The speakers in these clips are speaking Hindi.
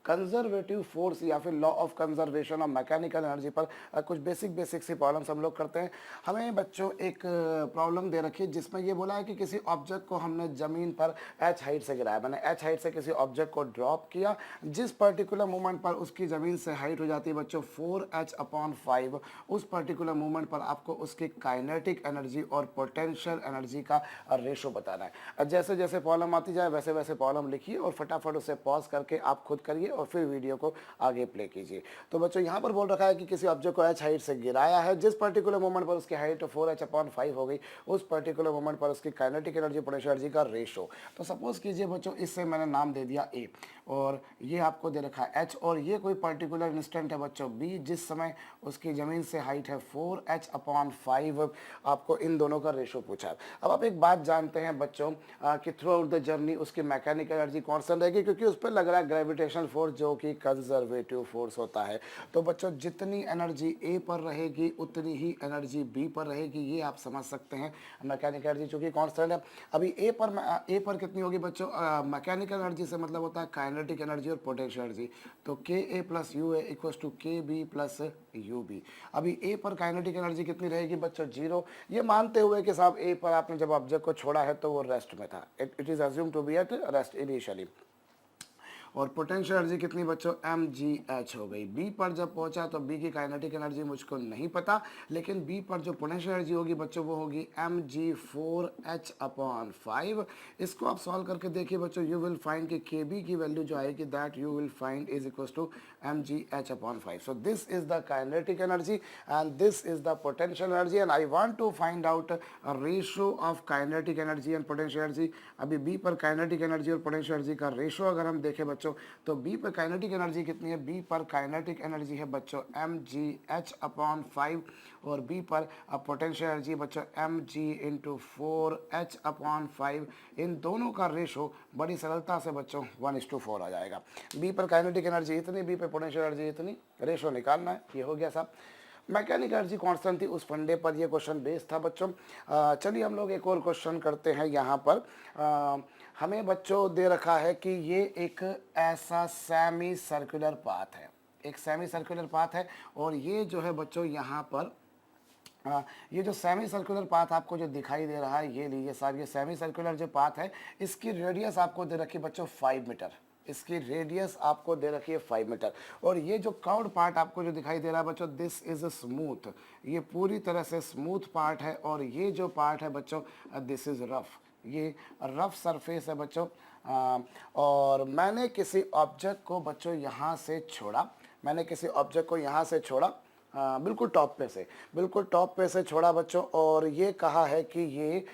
कंजर्वेटिव फोर्स या फिर law of conservation of mechanical energy पर कुछ बेसिक सी प्रॉब्लम्स हम लोग करते हैं। हमें बच्चों एक प्रॉब्लम दे रखी है जिसमें ये बोला है कि किसी ऑब्जेक्ट को हमने ज़मीन पर h हाइट से गिराया, मैंने h हाइट से किसी ऑब्जेक्ट को ड्रॉप किया, जिस पर्टिकुलर मोमेंट पर उसकी ज़मीन से हाइट हो जाती है बच्चों 4h/5, उस पर्टिकुलर मोमेंट पर आपको उसकी काइनेटिक एनर्जी और पोटेंशियल एनर्जी का रेशो बताना है। जैसे जैसे प्रॉब्लम आती जाए वैसे वैसे प्रॉब्लम लिखिए और फटाफट उसे पॉज करके आप खुद करिए और फिर वीडियो को आगे प्ले कीजिए। तो बच्चों यहाँ पर बोल रखा है कि किसी ऑब्जेक्ट को h हाइट से गिराया है, जिस पर्टिकुलर मोमेंट पर उसकी हाइट 4h/5 हो गई, उस पर्टिकुलर मोमेंट पर उसकी काइनेटिक एनर्जी पोटेंशियल एनर्जी का रेशो। तो सपोज कीजिए बच्चों इससे मैंने नाम दे दिया A और ये आपको दे रखा है h और ये कोई पर्टिकुलर इंस्टेंट है बच्चों B, जिस समय उसकी ज़मीन से हाइट है 4h/5, आपको इन दोनों का रेशो पूछा है। अब आप एक बात जानते हैं बच्चों कि थ्रू आउट द जर्नी उसकी मैकेनिकल एनर्जी कांस्टेंट रहेगी, क्योंकि उस पर लग रहा है ग्रेविटेशनल फोर्स जो कि कंजर्वेटिव फोर्स होता है। तो बच्चों जितनी एनर्जी A पर रहेगी उतनी ही एनर्जी B पर रहेगी, ये आप समझ सकते हैं। मैकेनिकल एनर्जी चूंकि कांस्टेंट है, अभी A पर कितनी होगी बच्चों, मैकेनिकल एनर्जी से मतलब होता है काइनेटिक एनर्जी और पोटेंशियल एनर्जी। तो KA + UA = KB + UB। अभी A पर काइनेटिक एनर्जी कितनी रहेगी बच्चों, 0। ये मानते हुए कि साहब A पर आपने जब ऑब्जेक्ट को छोड़ा है तो वो रेस्ट में था, it is assume to be at rest initially. और पोटेंशियल एनर्जी कितनी बच्चों, mgh हो गई। बी पर जब पहुंचा तो बी की काइनेटिक एनर्जी मुझको नहीं पता, लेकिन बी पर जो पोटेंशियल एनर्जी होगी बच्चों वो होगी mg4h/5। इसको आप सॉल्व करके देखिए बच्चों, यू विल फाइंड कि kb की वैल्यू जो आएगी that you will find is equal to mgh/5। So this is the kinetic energy and this is the potential energy and I want to find out ratio of kinetic energy and potential energy. अभी बी पर काइनेटिक एनर्जी और पोटेंशियल एनर्जी का रेशो अगर हम देखें बच्चों, तो बी पर काइनेटिक एनर्जी कितनी है, बी पर काइनेटिक एनर्जी है बच्चों mgh/5 और बी पर पोटेंशियल एनर्जी बच्चों mg × 4h/5। इन दोनों का रेशो बड़ी सरलता से बच्चों 1:4 आ जाएगा। बी पर काइनेटिक एनर्जी इतनी, बी पर पोटेंशियल एनर्जी इतनी, रेशो निकालना है। ये हो गया साहब। मैकेनिकल एनर्जी कांस्टेंट थी, उस फंडे पर ये क्वेश्चन बेस्ड था बच्चों। चलिए हम लोग एक और क्वेश्चन करते हैं। यहाँ पर हमें बच्चों दे रखा है कि ये एक ऐसा सेमी सर्कुलर पाथ है, एक सेमी सर्कुलर पाथ है और ये जो है बच्चों यहाँ पर ये जो सेमी सर्कुलर पाथ आपको जो दिखाई दे रहा है, ये लीजिए साहब, ये सेमी सर्कुलर जो पाथ है इसकी रेडियस आपको दे रखी है बच्चों 5 मीटर। इसकी रेडियस आपको दे रखी है 5 मीटर और ये जो कर्व्ड पार्ट आपको जो दिखाई दे रहा है बच्चों, दिस इज स्मूथ, ये पूरी तरह से स्मूथ पार्ट है और ये जो पार्ट है बच्चों दिस इज रफ, ये रफ सरफेस है बच्चों। और मैंने किसी ऑब्जेक्ट को बच्चों यहाँ से छोड़ा, मैंने किसी ऑब्जेक्ट को यहाँ से छोड़ा, बिल्कुल टॉप पे से, बिल्कुल टॉप पे से छोड़ा बच्चों और ये कहा है कि ये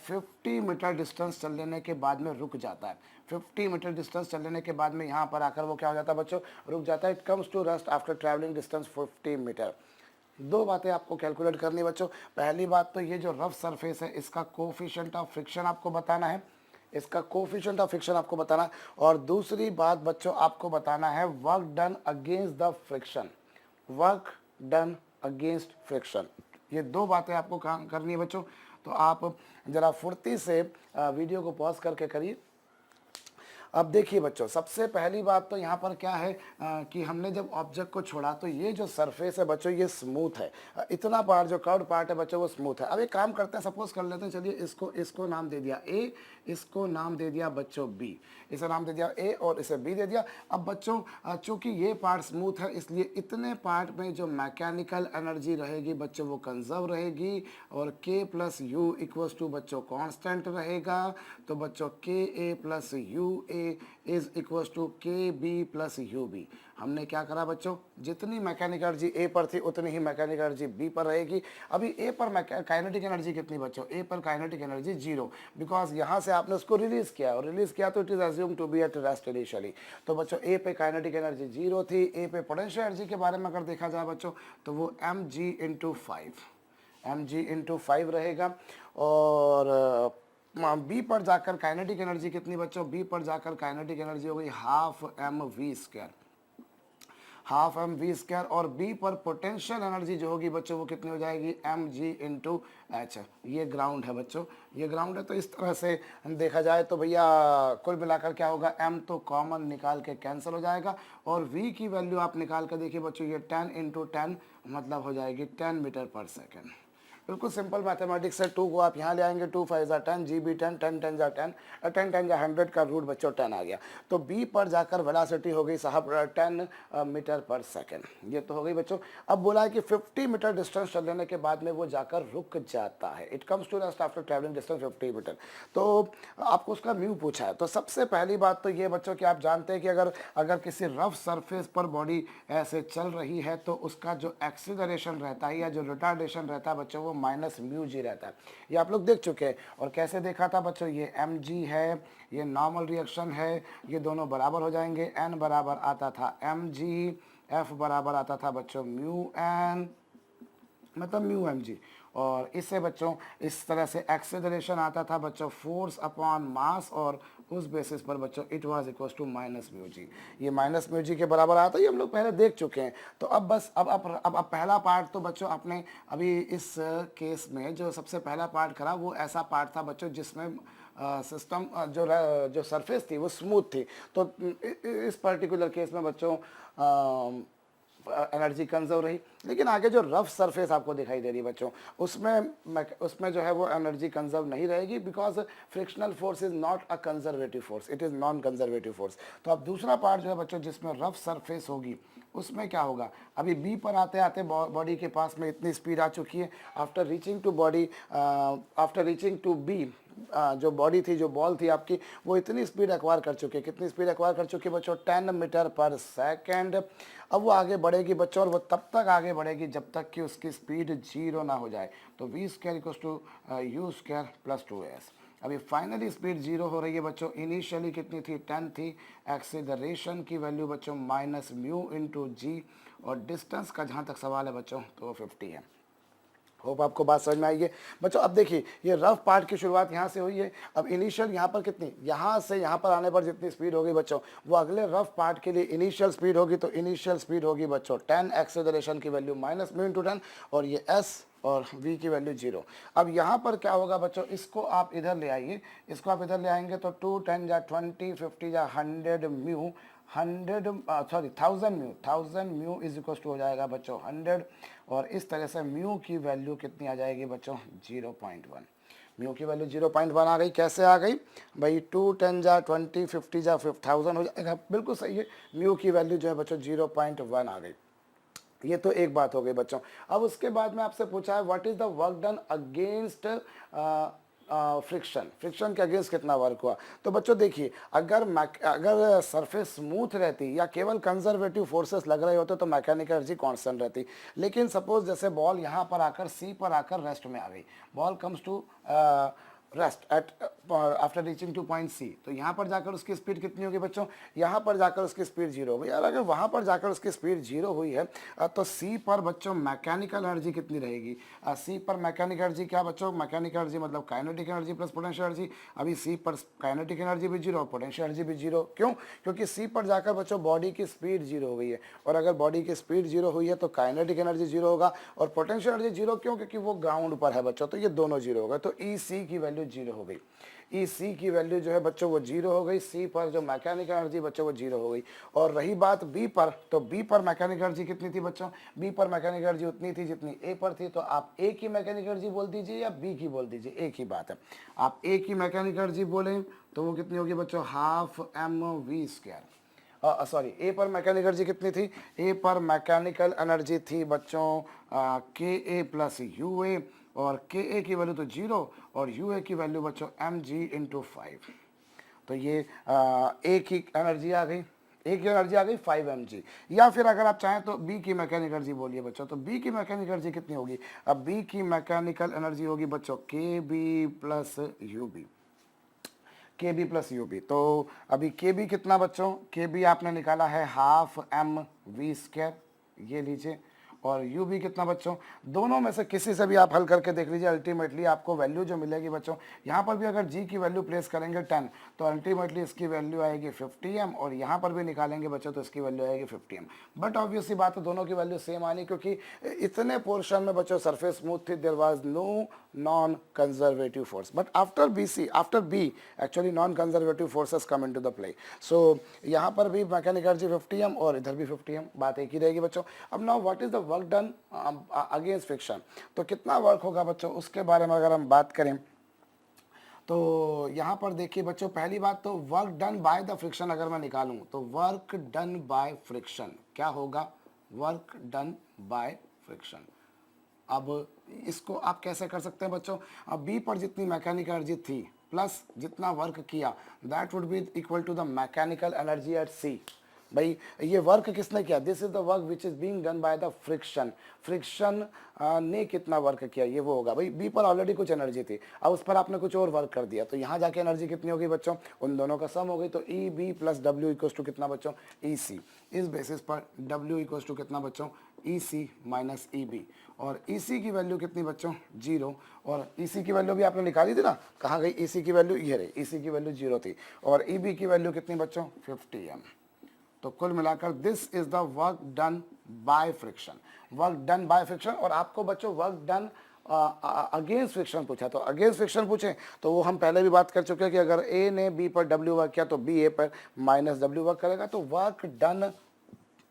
50 मीटर डिस्टेंस चल लेने के बाद में रुक जाता है। 50 मीटर डिस्टेंस चल लेने के बाद में यहाँ पर आकर वो क्या हो जाता है बच्चों, रुक जाता है। It comes to rest after travelling distance 50 metre. दो बातें आपको कैलकुलेट करनी है बच्चों। पहली बात तो ये जो रफ सरफेस है इसका कोफिशिएंट ऑफ फ्रिक्शन आपको बताना है, इसका कोफिशिएंट ऑफ फ्रिक्शन आपको बताना है। और दूसरी बात बच्चों आपको बताना है work done against the friction, work done against friction. ये दो बातें आपको काम करनी है बच्चों। तो आप जरा फुर्ती से वीडियो को पॉज करके करिए। अब देखिए बच्चों, सबसे पहली बात तो यहाँ पर क्या है कि हमने जब ऑब्जेक्ट को छोड़ा तो ये जो सरफेस है बच्चों ये स्मूथ है, इतना पार्ट जो कर्व्ड पार्ट है बच्चों वो स्मूथ है। अब एक काम करते हैं, सपोज कर लेते हैं, चलिए इसको नाम दे दिया A, इसको नाम दे दिया बच्चों B, इसे नाम दे दिया A और इसे B दे दिया। अब बच्चों चूंकि ये पार्ट स्मूथ है इसलिए इतने पार्ट में जो मैकेनिकल एनर्जी रहेगी बच्चों वो कंजर्व रहेगी और K + U = बच्चों कांस्टेंट रहेगा। तो बच्चों KA + UA is equal to KB + UB। हमने क्या करा बच्चों, जितनी मैकेनिकल एनर्जी A पर थी उतनी ही मैकेनिकल एनर्जी B पर रहेगी। अभी A पर काइनेटिक एनर्जी कितनी बच्चों, A पर काइनेटिक एनर्जी 0, बिकॉज यहाँ से आपने उसको रिलीज किया और रिलीज किया तो it is assume to be at rest initially. तो बच्चों A पे काइनेटिक एनर्जी 0 थी। A पे पोटेंशियल एनर्जी के बारे में अगर देखा जाए बच्चों तो वो mg × 5 रहेगा। और बी पर जाकर काइनेटिक एनर्जी कितनी बच्चों, बी पर जाकर काइनेटिक एनर्जी हो गई 12 mv²। Half M we square, और बी पर पोटेंशियल एनर्जी जो होगी बच्चों वो कितनी हो जाएगी एम जी इंटू एच। ये ग्राउंड है बच्चों, ये ग्राउंड है। तो इस तरह से देखा जाए तो भैया कुल मिलाकर क्या होगा, एम तो कॉमन निकाल के कैंसिल हो जाएगा, और वी की वैल्यू आप निकाल कर देखिए बच्चों, ये 10 इंटू 10 मतलब हो जाएगी 10 मीटर पर सेकेंड। बिल्कुल सिंपल मैथमेटिक्स है। 2 को आप यहाँ ले आएंगे, 2 5 जा 10, जी बी 10, 10 10 जा 10, 10 10 जा 100 का रूट बच्चों 10 आ गया। तो बी पर जाकर वेलोसिटी हो गई साहब 10 मीटर पर सेकेंड। ये तो हो गई बच्चों। अब बोला है कि 50 मीटर डिस्टेंस चल लेने के बाद में वो जाकर रुक जाता है। It comes to rest after travelling distance 50 metre. तो आपको उसका म्यू पूछा है। तो सबसे पहली बात तो ये बच्चों कि आप जानते हैं कि अगर किसी रफ सरफेस पर बॉडी ऐसे चल रही है तो उसका जो एक्सीलरेशन रहता है या जो रिटार्डेशन रहता है बच्चों वो माइनस म्यू जी रहता है। ये आप लोग देख चुके हैं। और कैसे देखा था बच्चों, ये एम जी है, ये नॉर्मल रिएक्शन है, ये दोनों बराबर हो जाएंगे। एन बराबर आता था एम जी, एफ बराबर आता था बच्चों म्यू एन, मतलब म्यू एम जी। और इससे बच्चों इस तरह से एक्सेलरेशन आता था बच्चों फोर्स अपॉन मास, और उस बेसिस पर बच्चों it was equal to minus mu g. ये माइनस म्यू जी के बराबर आता है, ये हम लोग पहले देख चुके हैं। तो अब बस अब पहला पार्ट तो बच्चों आपने अभी इस केस में जो सबसे पहला पार्ट करा वो ऐसा पार्ट था बच्चों जिसमें सिस्टम जो सरफेस थी वो स्मूथ थी। तो इस पर्टिकुलर केस में बच्चों एनर्जी कंजर्व रही। लेकिन आगे जो रफ सरफेस आपको दिखाई दे रही है बच्चों उसमें जो है वो एनर्जी कंजर्व नहीं रहेगी, because frictional force is not a conservative force, it is non conservative force. तो अब दूसरा पार्ट जो है बच्चों जिसमें रफ सरफेस होगी उसमें क्या होगा, अभी बी पर आते आते बॉडी के पास में इतनी स्पीड आ चुकी है। आफ्टर रीचिंग टू बी जो बॉडी थी, जो बॉल थी आपकी, वो इतनी स्पीड एक्वायर कर चुकी है। कितनी स्पीड एक्वायर कर चुकी है बच्चों, 10 मीटर पर सेकेंड। अब वो आगे बढ़ेगी बच्चों, और वो तब तक आगे बढ़ेगी जब तक कि उसकी स्पीड 0 ना हो जाए। तो V square equals to you square plus 2s। अभी फाइनली स्पीड 0 हो रही है बच्चों। इनिशियली कितनी थी, 10 थी। एक्सीलरेशन की वैल्यू बच्चों माइनस म्यू इंटू जी, और डिस्टेंस का जहाँ तक सवाल है बच्चों तो 50 है। होप आपको बात समझ में आई है बच्चों। अब देखिए ये रफ पार्ट की शुरुआत यहाँ से हुई है। अब इनिशियल यहाँ पर कितनी, यहाँ से यहाँ पर आने पर जितनी स्पीड होगी बच्चों वो अगले रफ पार्ट के लिए इनिशियल स्पीड होगी। तो इनिशियल स्पीड होगी बच्चों 10, एक्सेलरेशन की वैल्यू माइनस म्यू इंटू 10, और ये s और v की वैल्यू 0। अब यहाँ पर क्या होगा बच्चों, इसको आप इधर ले आइए, इसको आप इधर ले आएंगे तो 2 10 जा 20, 50 जा 100 mu, 1000 mu is equal to हो जाएगा बच्चों 100। और इस तरह से म्यू की वैल्यू कितनी आ जाएगी बच्चों 0.1। म्यू की वैल्यू 0.1 आ गई। कैसे आ गई भाई, 2 10 जा 20, 50 जा 1000 हो जाएगा। बिल्कुल सही है, म्यू की वैल्यू जो है बच्चों 0.1 आ गई। ये तो एक बात हो गई बच्चों। अब उसके बाद में आपसे पूछा है what is the work done against friction के अगेंस्ट कितना वर्क हुआ। तो बच्चों देखिए, अगर सरफेस स्मूथ रहती या केवल कंजर्वेटिव फोर्सेस लग रहे होते तो मैकेनिकल एनर्जी कांस्टेंट रहती। लेकिन सपोज जैसे बॉल यहाँ पर आकर सी पर आकर रेस्ट में आ गई, ball comes to rest at after reaching to point C, तो यहाँ पर जाकर उसकी स्पीड कितनी होगी बच्चों, यहाँ पर जाकर उसकी स्पीड 0 हो गई। यार अगर वहाँ पर जाकर उसकी स्पीड 0 हुई है तो सी पर बच्चों मैकेनिकल एनर्जी कितनी रहेगी। सी पर मैकेनिकल एनर्जी क्या बच्चों, मैकेनिकल एनर्जी मतलब kinetic energy plus potential energy. अभी सी पर काइनेटिक एनर्जी भी 0 और पोटेंशियल एनर्जी भी 0। क्यों, क्योंकि सी पर जाकर बच्चों बॉडी की स्पीड 0 हो गई है, और अगर बॉडी की स्पीड 0 हुई है तो काइनेटिक एनर्जी 0 होगा और पोटेंशियल एनर्जी 0। क्यों, क्योंकि वो ग्राउंड पर है बच्चों, तो ये दोनों 0 हो गए। तो ई सी की वैल्यू 0 हो गई। ई सी की वैल्यू जो है बच्चों वो 0 हो गई। सी पर जो मैकेनिकल एनर्जी बच्चों वो 0 हो गई। और रही बात बी पर, तो बी पर मैकेनिकल एनर्जी कितनी थी बच्चों, बी पर मैकेनिकल एनर्जी उतनी थी जितनी ए पर थी। तो आप ए की मैकेनिकल एनर्जी बोल दीजिए या बी की बोल दीजिए, एक ही बात है। आप ए की मैकेनिकल एनर्जी बोलें तो वो कितनी होगी बच्चों, half M we square. Sorry, A पर मैकेनिकल एनर्जी कितनी थी, ए पर मैकेनिकल एनर्जी थी बच्चों के ए प्लस यू ए, और के ए की वैल्यू तो 0 और यू ए की वैल्यू बच्चों एम जी इंटू 5। तो ये ए की एनर्जी आ गई, ए की एनर्जी आ गई 5 mg। या फिर अगर आप चाहें तो बी की मैकेनिकल एनर्जी बोलिए बच्चों। तो बी की मैकेनिकल एनर्जी कितनी होगी, अब बी की मैकेनिकल एनर्जी होगी बच्चों के बी प्लस यू बी, के बी प्लस यू बी। तो अभी के बी कितना बच्चों, के बी आपने निकाला है हाफ एम वी स्क्वायर, ये लीजिए, और यू बी कितना बच्चों, दोनों में से किसी से भी आप हल करके देख लीजिए, अल्टीमेटली आपको वैल्यू जो मिलेगी बच्चों, यहाँ पर भी अगर जी की वैल्यू प्लेस करेंगे 10 तो अल्टीमेटली इसकी वैल्यू आएगी 50m, और यहाँ पर भी निकालेंगे बच्चों तो इसकी वैल्यू आएगी 50m। बट ऑब्वियसली बात है दोनों की वैल्यू सेम आनी, क्योंकि इतने पोर्शन में बच्चों सरफेस स्मूथ थी, there was no non conservative force, but after B actually non conservative forces come into the play. So यहाँ पर भी मैकेनिकल एनर्जी 50m और इधर भी 50m, बात एक ही रहेगी बच्चों। अब now what is the work done against friction, तो कितना वर्क होगा बच्चों उसके बारे में अगर हम बात करें तो यहाँ पर देखिए बच्चों, पहली बात तो work done by the friction अगर मैं निकालूं तो वर्क डन बाय फ्रिक्शन क्या होगा, वर्क डन बाय फ्रिक्शन। अब इसको आप कैसे कर सकते हैं बच्चों, अब बी पर जितनी मैकेनिकल एनर्जी थी प्लस जितना वर्क किया that would be equal to the mechanical energy at C. भाई ये वर्क किसने किया, this is the work which is being done by the friction, friction ने कितना वर्क किया ये वो होगा। भाई बी पर ऑलरेडी कुछ एनर्जी थी, अब उस पर आपने कुछ और वर्क कर दिया तो यहाँ जाके एनर्जी कितनी होगी बच्चों, उन दोनों का सम हो गई, तो E B plus W equals to कितना बच्चों, ई सी। इस बेसिस पर डब्ल्यू इक्वल्स टू कितना बच्चों, ई सी माइनस ई बी, और ई सी की वैल्यू कितनी बच्चों 0, और ई सी की वैल्यू भी आपने निकाली थी ना, कहाँ गई ई सी की वैल्यू, ये रही, ई सी की वैल्यू 0 थी, और ई बी की वैल्यू कितनी बच्चों 50m। तो कुल मिलाकर this is the work done by friction, work done by friction. और आपको बच्चों वर्क डन अगेंस्ट फ्रिक्शन पूछा, तो अगेंस्ट फ्रिक्शन पूछे तो वो हम पहले भी बात कर चुके हैं कि अगर ए ने बी पर डब्ल्यू वर्क किया तो बी ए पर माइनस डब्ल्यू वर्क करेगा। तो वर्क डन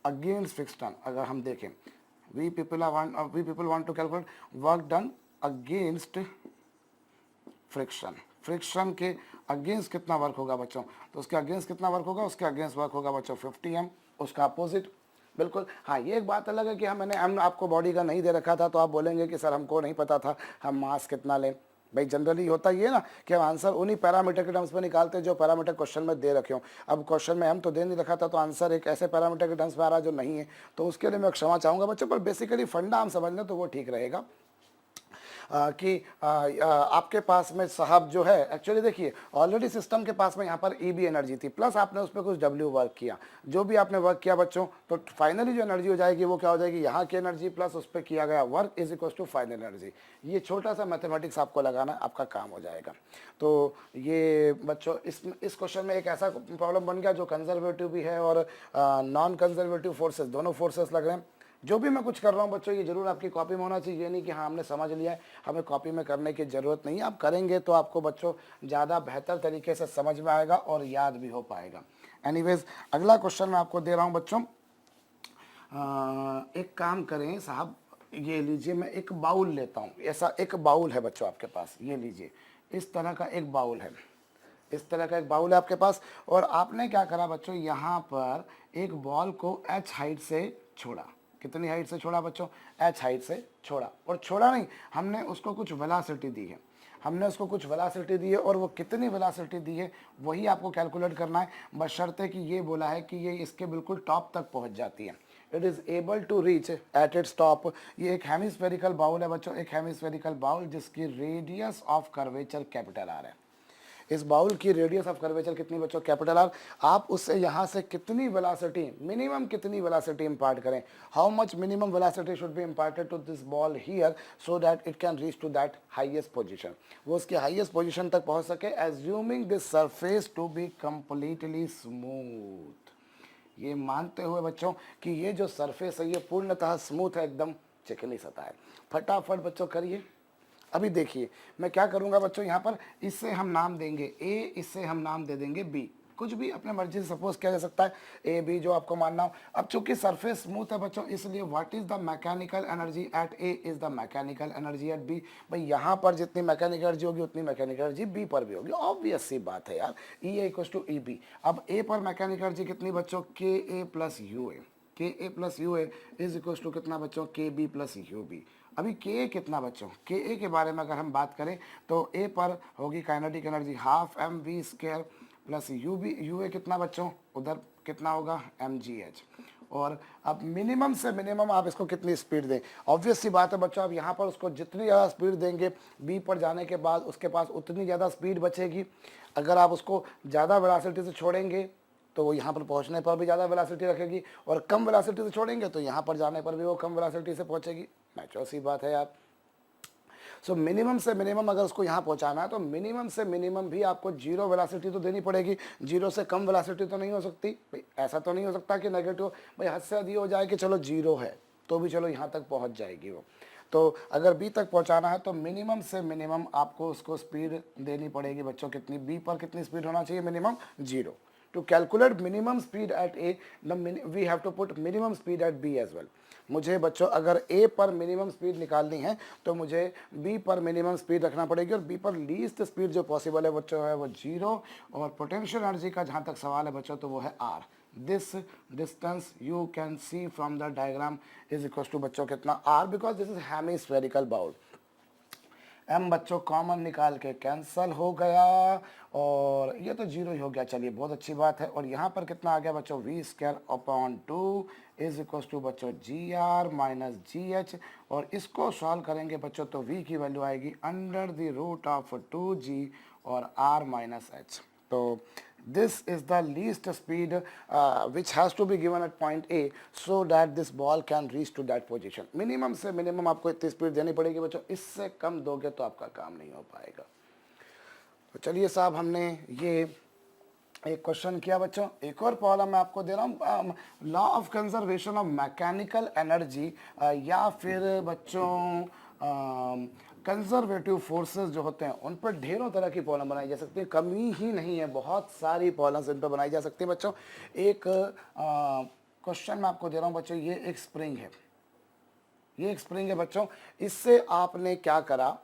अगेंस्ट फ्रिक्शन अगर हम देखें, we people want to calculate work done against friction, friction के अगेंस्ट कितना वर्क होगा बच्चों, तो उसके अगेंस्ट कितना वर्क होगा, उसके अगेंस्ट वर्क होगा बच्चों 50m, उसका अपोजिट। बिल्कुल हाँ, ये एक बात अलग है कि हम आपको बॉडी का नहीं दे रखा था तो आप बोलेंगे कि सर हमको नहीं पता था हम मास कितना लें। भाई जनरली होता ये ना कि हम आंसर उन्हीं पैरामीटर के टर्म्स में निकालते हैं जो पैरामीटर क्वेश्चन में दे रखे हो। अब क्वेश्चन में हम तो दे नहीं रखा था तो आंसर एक ऐसे पैरामीटर के टर्म्स में आ रहा है जो नहीं है, तो उसके लिए मैं क्षमा चाहूँगा बच्चों, पर बेसिकली फंडा हम समझ लें तो वो ठीक रहेगा। कि आपके पास में साहब जो है एक्चुअली देखिए ऑलरेडी सिस्टम के पास में यहाँ पर ई बी एनर्जी थी प्लस आपने उस पर कुछ डब्ल्यू वर्क किया, जो भी आपने वर्क किया बच्चों तो फाइनली जो एनर्जी हो जाएगी वो क्या हो जाएगी, यहाँ की एनर्जी प्लस उस पर किया गया work is equal to final energy. ये छोटा सा मैथमेटिक्स आपको लगाना आपका काम हो जाएगा। तो ये बच्चों इस क्वेश्चन में एक ऐसा प्रॉब्लम बन गया जो कंजर्वेटिव भी है और नॉन कंजर्वेटिव फोर्सेस, दोनों फोर्सेस लग रहे हैं। जो भी मैं कुछ कर रहा हूँ बच्चों ये जरूर आपकी कॉपी में होना चाहिए, ये नहीं कि हाँ हमने समझ लिया है हमें कॉपी में करने की ज़रूरत नहीं है। आप करेंगे तो आपको बच्चों ज़्यादा बेहतर तरीके से समझ में आएगा और याद भी हो पाएगा। एनीवेज अगला क्वेश्चन मैं आपको दे रहा हूँ बच्चों, एक काम करें साहब, ये लीजिए मैं एक बाउल लेता हूँ, ऐसा एक बाउल है बच्चों आपके पास, ये लीजिए इस तरह का एक बाउल है, इस तरह का एक बाउल है आपके पास, और आपने क्या करा बच्चों यहाँ पर एक बॉल को h हाइट से छोड़ा। कितनी हाइट से छोड़ा बच्चों, h हाइट से छोड़ा, और छोड़ा नहीं हमने उसको कुछ वेलोसिटी दी है, हमने उसको कुछ वेलोसिटी दी है, और वो कितनी वेलोसिटी दी है वही आपको कैलकुलेट करना है, बशर्ते कि ये बोला है कि ये इसके बिल्कुल टॉप तक पहुंच जाती है, it is able to reach at its top. ये एक हेमिस्फेरिकल बाउल है बच्चों, एक हेमिस्फेरिकल बाउल जिसकी radius of curvature capital R है। इस बाउल की रेडियस ऑफ कर्वेचर कितनी बच्चों, कैपिटल आर। आप उससे यहाँ से कितनी वेलोसिटी, मिनिमम कितनी वेलोसिटी इंपार्ट करें, how much minimum velocity should be imparted to this ball here so that it can reach to that highest position, वो उसके हाईएस्ट पोजीशन तक पहुँच सके, assuming this surface to be completely smooth. ये मानते हुए बच्चों कि ये जो सरफेस है ये पूर्णतः स्मूथ है, एकदम चिकनी सतह है। फटाफट बच्चों करिए। अभी देखिए मैं क्या करूंगा बच्चों, यहाँ पर इससे हम नाम देंगे ए, इससे हम नाम दे देंगे बी, कुछ भी अपने मर्जी से सपोज किया जा सकता है, ए बी जो आपको मानना हो। अब चूंकि सरफेस स्मूथ है बच्चों इसलिए what is the mechanical energy at A is the mechanical energy at B. भाई यहाँ पर जितनी मैकेनिकल एनर्जी होगी उतनी मैकेनिकल एनर्जी बी पर भी होगी, ऑब्वियस सी बात है यार, ई ए इक्वल्स टू ई बी। अब ए पर मैकेनिकल एनर्जी कितनी बच्चों, के A plus U A, K A plus U A is equals to कितना बच्चों, के बी प्लस यू बी। अभी के ए कितना बच्चों, के ए के बारे में अगर हम बात करें तो ए पर होगी kinetic energy half M we square plus U B, U A कितना बच्चों, उधर कितना होगा एम जी एच। और अब मिनिमम से मिनिमम आप इसको कितनी स्पीड दें, ऑब्वियस सी बात है बच्चों आप यहाँ पर उसको जितनी ज़्यादा स्पीड देंगे बी पर जाने के बाद उसके पास उतनी ज़्यादा स्पीड बचेगी। अगर आप उसको ज़्यादा वेलोसिटी से छोड़ेंगे तो वो यहाँ पर पहुँचने पर भी ज़्यादा वेलोसिटी रखेगी, और कम वेलोसिटी से छोड़ेंगे तो यहाँ पर जाने पर भी वो कम वेलोसिटी से पहुँचेगी। नेचुरल सी बात है यार। सो मिनिमम से मिनिमम अगर उसको यहाँ पहुँचाना है तो मिनिमम से मिनिमम भी आपको जीरो वेलोसिटी तो देनी पड़ेगी। जीरो से कम वेलोसिटी तो नहीं हो सकती भाई, ऐसा तो नहीं हो सकता कि नेगेटिव भाई हद से अधिक हो जाए कि चलो जीरो है तो भी चलो यहाँ तक पहुँच जाएगी वो। तो अगर बी तक पहुँचाना है तो मिनिमम से मिनिमम आपको उसको स्पीड देनी पड़ेगी बच्चों। कितनी? बी पर कितनी स्पीड होना चाहिए? Minimum zero. To calculate minimum speed at A, we have to put minimum speed at B as well. मुझे बच्चों अगर A पर मिनिमम स्पीड निकालनी है तो मुझे B पर मिनिमम स्पीड रखना पड़ेगी, और B पर लीस्ट स्पीड जो पॉसिबल है बच्चों है वो जीरो। और पोटेंशियल एनर्जी का जहाँ तक सवाल है बच्चों तो वो है R। This distance you can see from the diagram is equal to बच्चों कितना? R, because this is hemispherical bowl. M बच्चों कॉमन निकाल के कैंसल हो गया, और ये तो जीरो ही हो गया। चलिए बहुत अच्छी बात है। और यहाँ पर कितना आ गया बच्चों? V square upon 2 is equal to बच्चों G R minus G H. और इसको सॉल्व करेंगे बच्चों तो वी की वैल्यू आएगी under the root of 2g और r माइनस एच। तो this is the least speed which has to be given at point A so that this ball can reach to that position. Minimum से मिनिमम आपको इतनी स्पीड देनी पड़ेगी बच्चों, इससे कम दोगे तो आपका काम नहीं हो पाएगा। तो चलिए साहब, हमने ये एक क्वेश्चन किया बच्चों। एक और प्रॉब्लम मैं आपको दे रहा हूँ, law of conservation of mechanical energy, या फिर बच्चों कंजर्वेटिव फोर्सेस जो होते हैं उन पर ढेरों तरह की प्रॉब्लम बनाई जा सकती है। कमी ही नहीं है, बहुत सारी प्रॉब्लम्स इन पर बनाई जा सकती है बच्चों। एक क्वेश्चन मैं आपको दे रहा हूँ बच्चों, ये एक स्प्रिंग है, ये एक स्प्रिंग है बच्चों। इससे आपने क्या करा?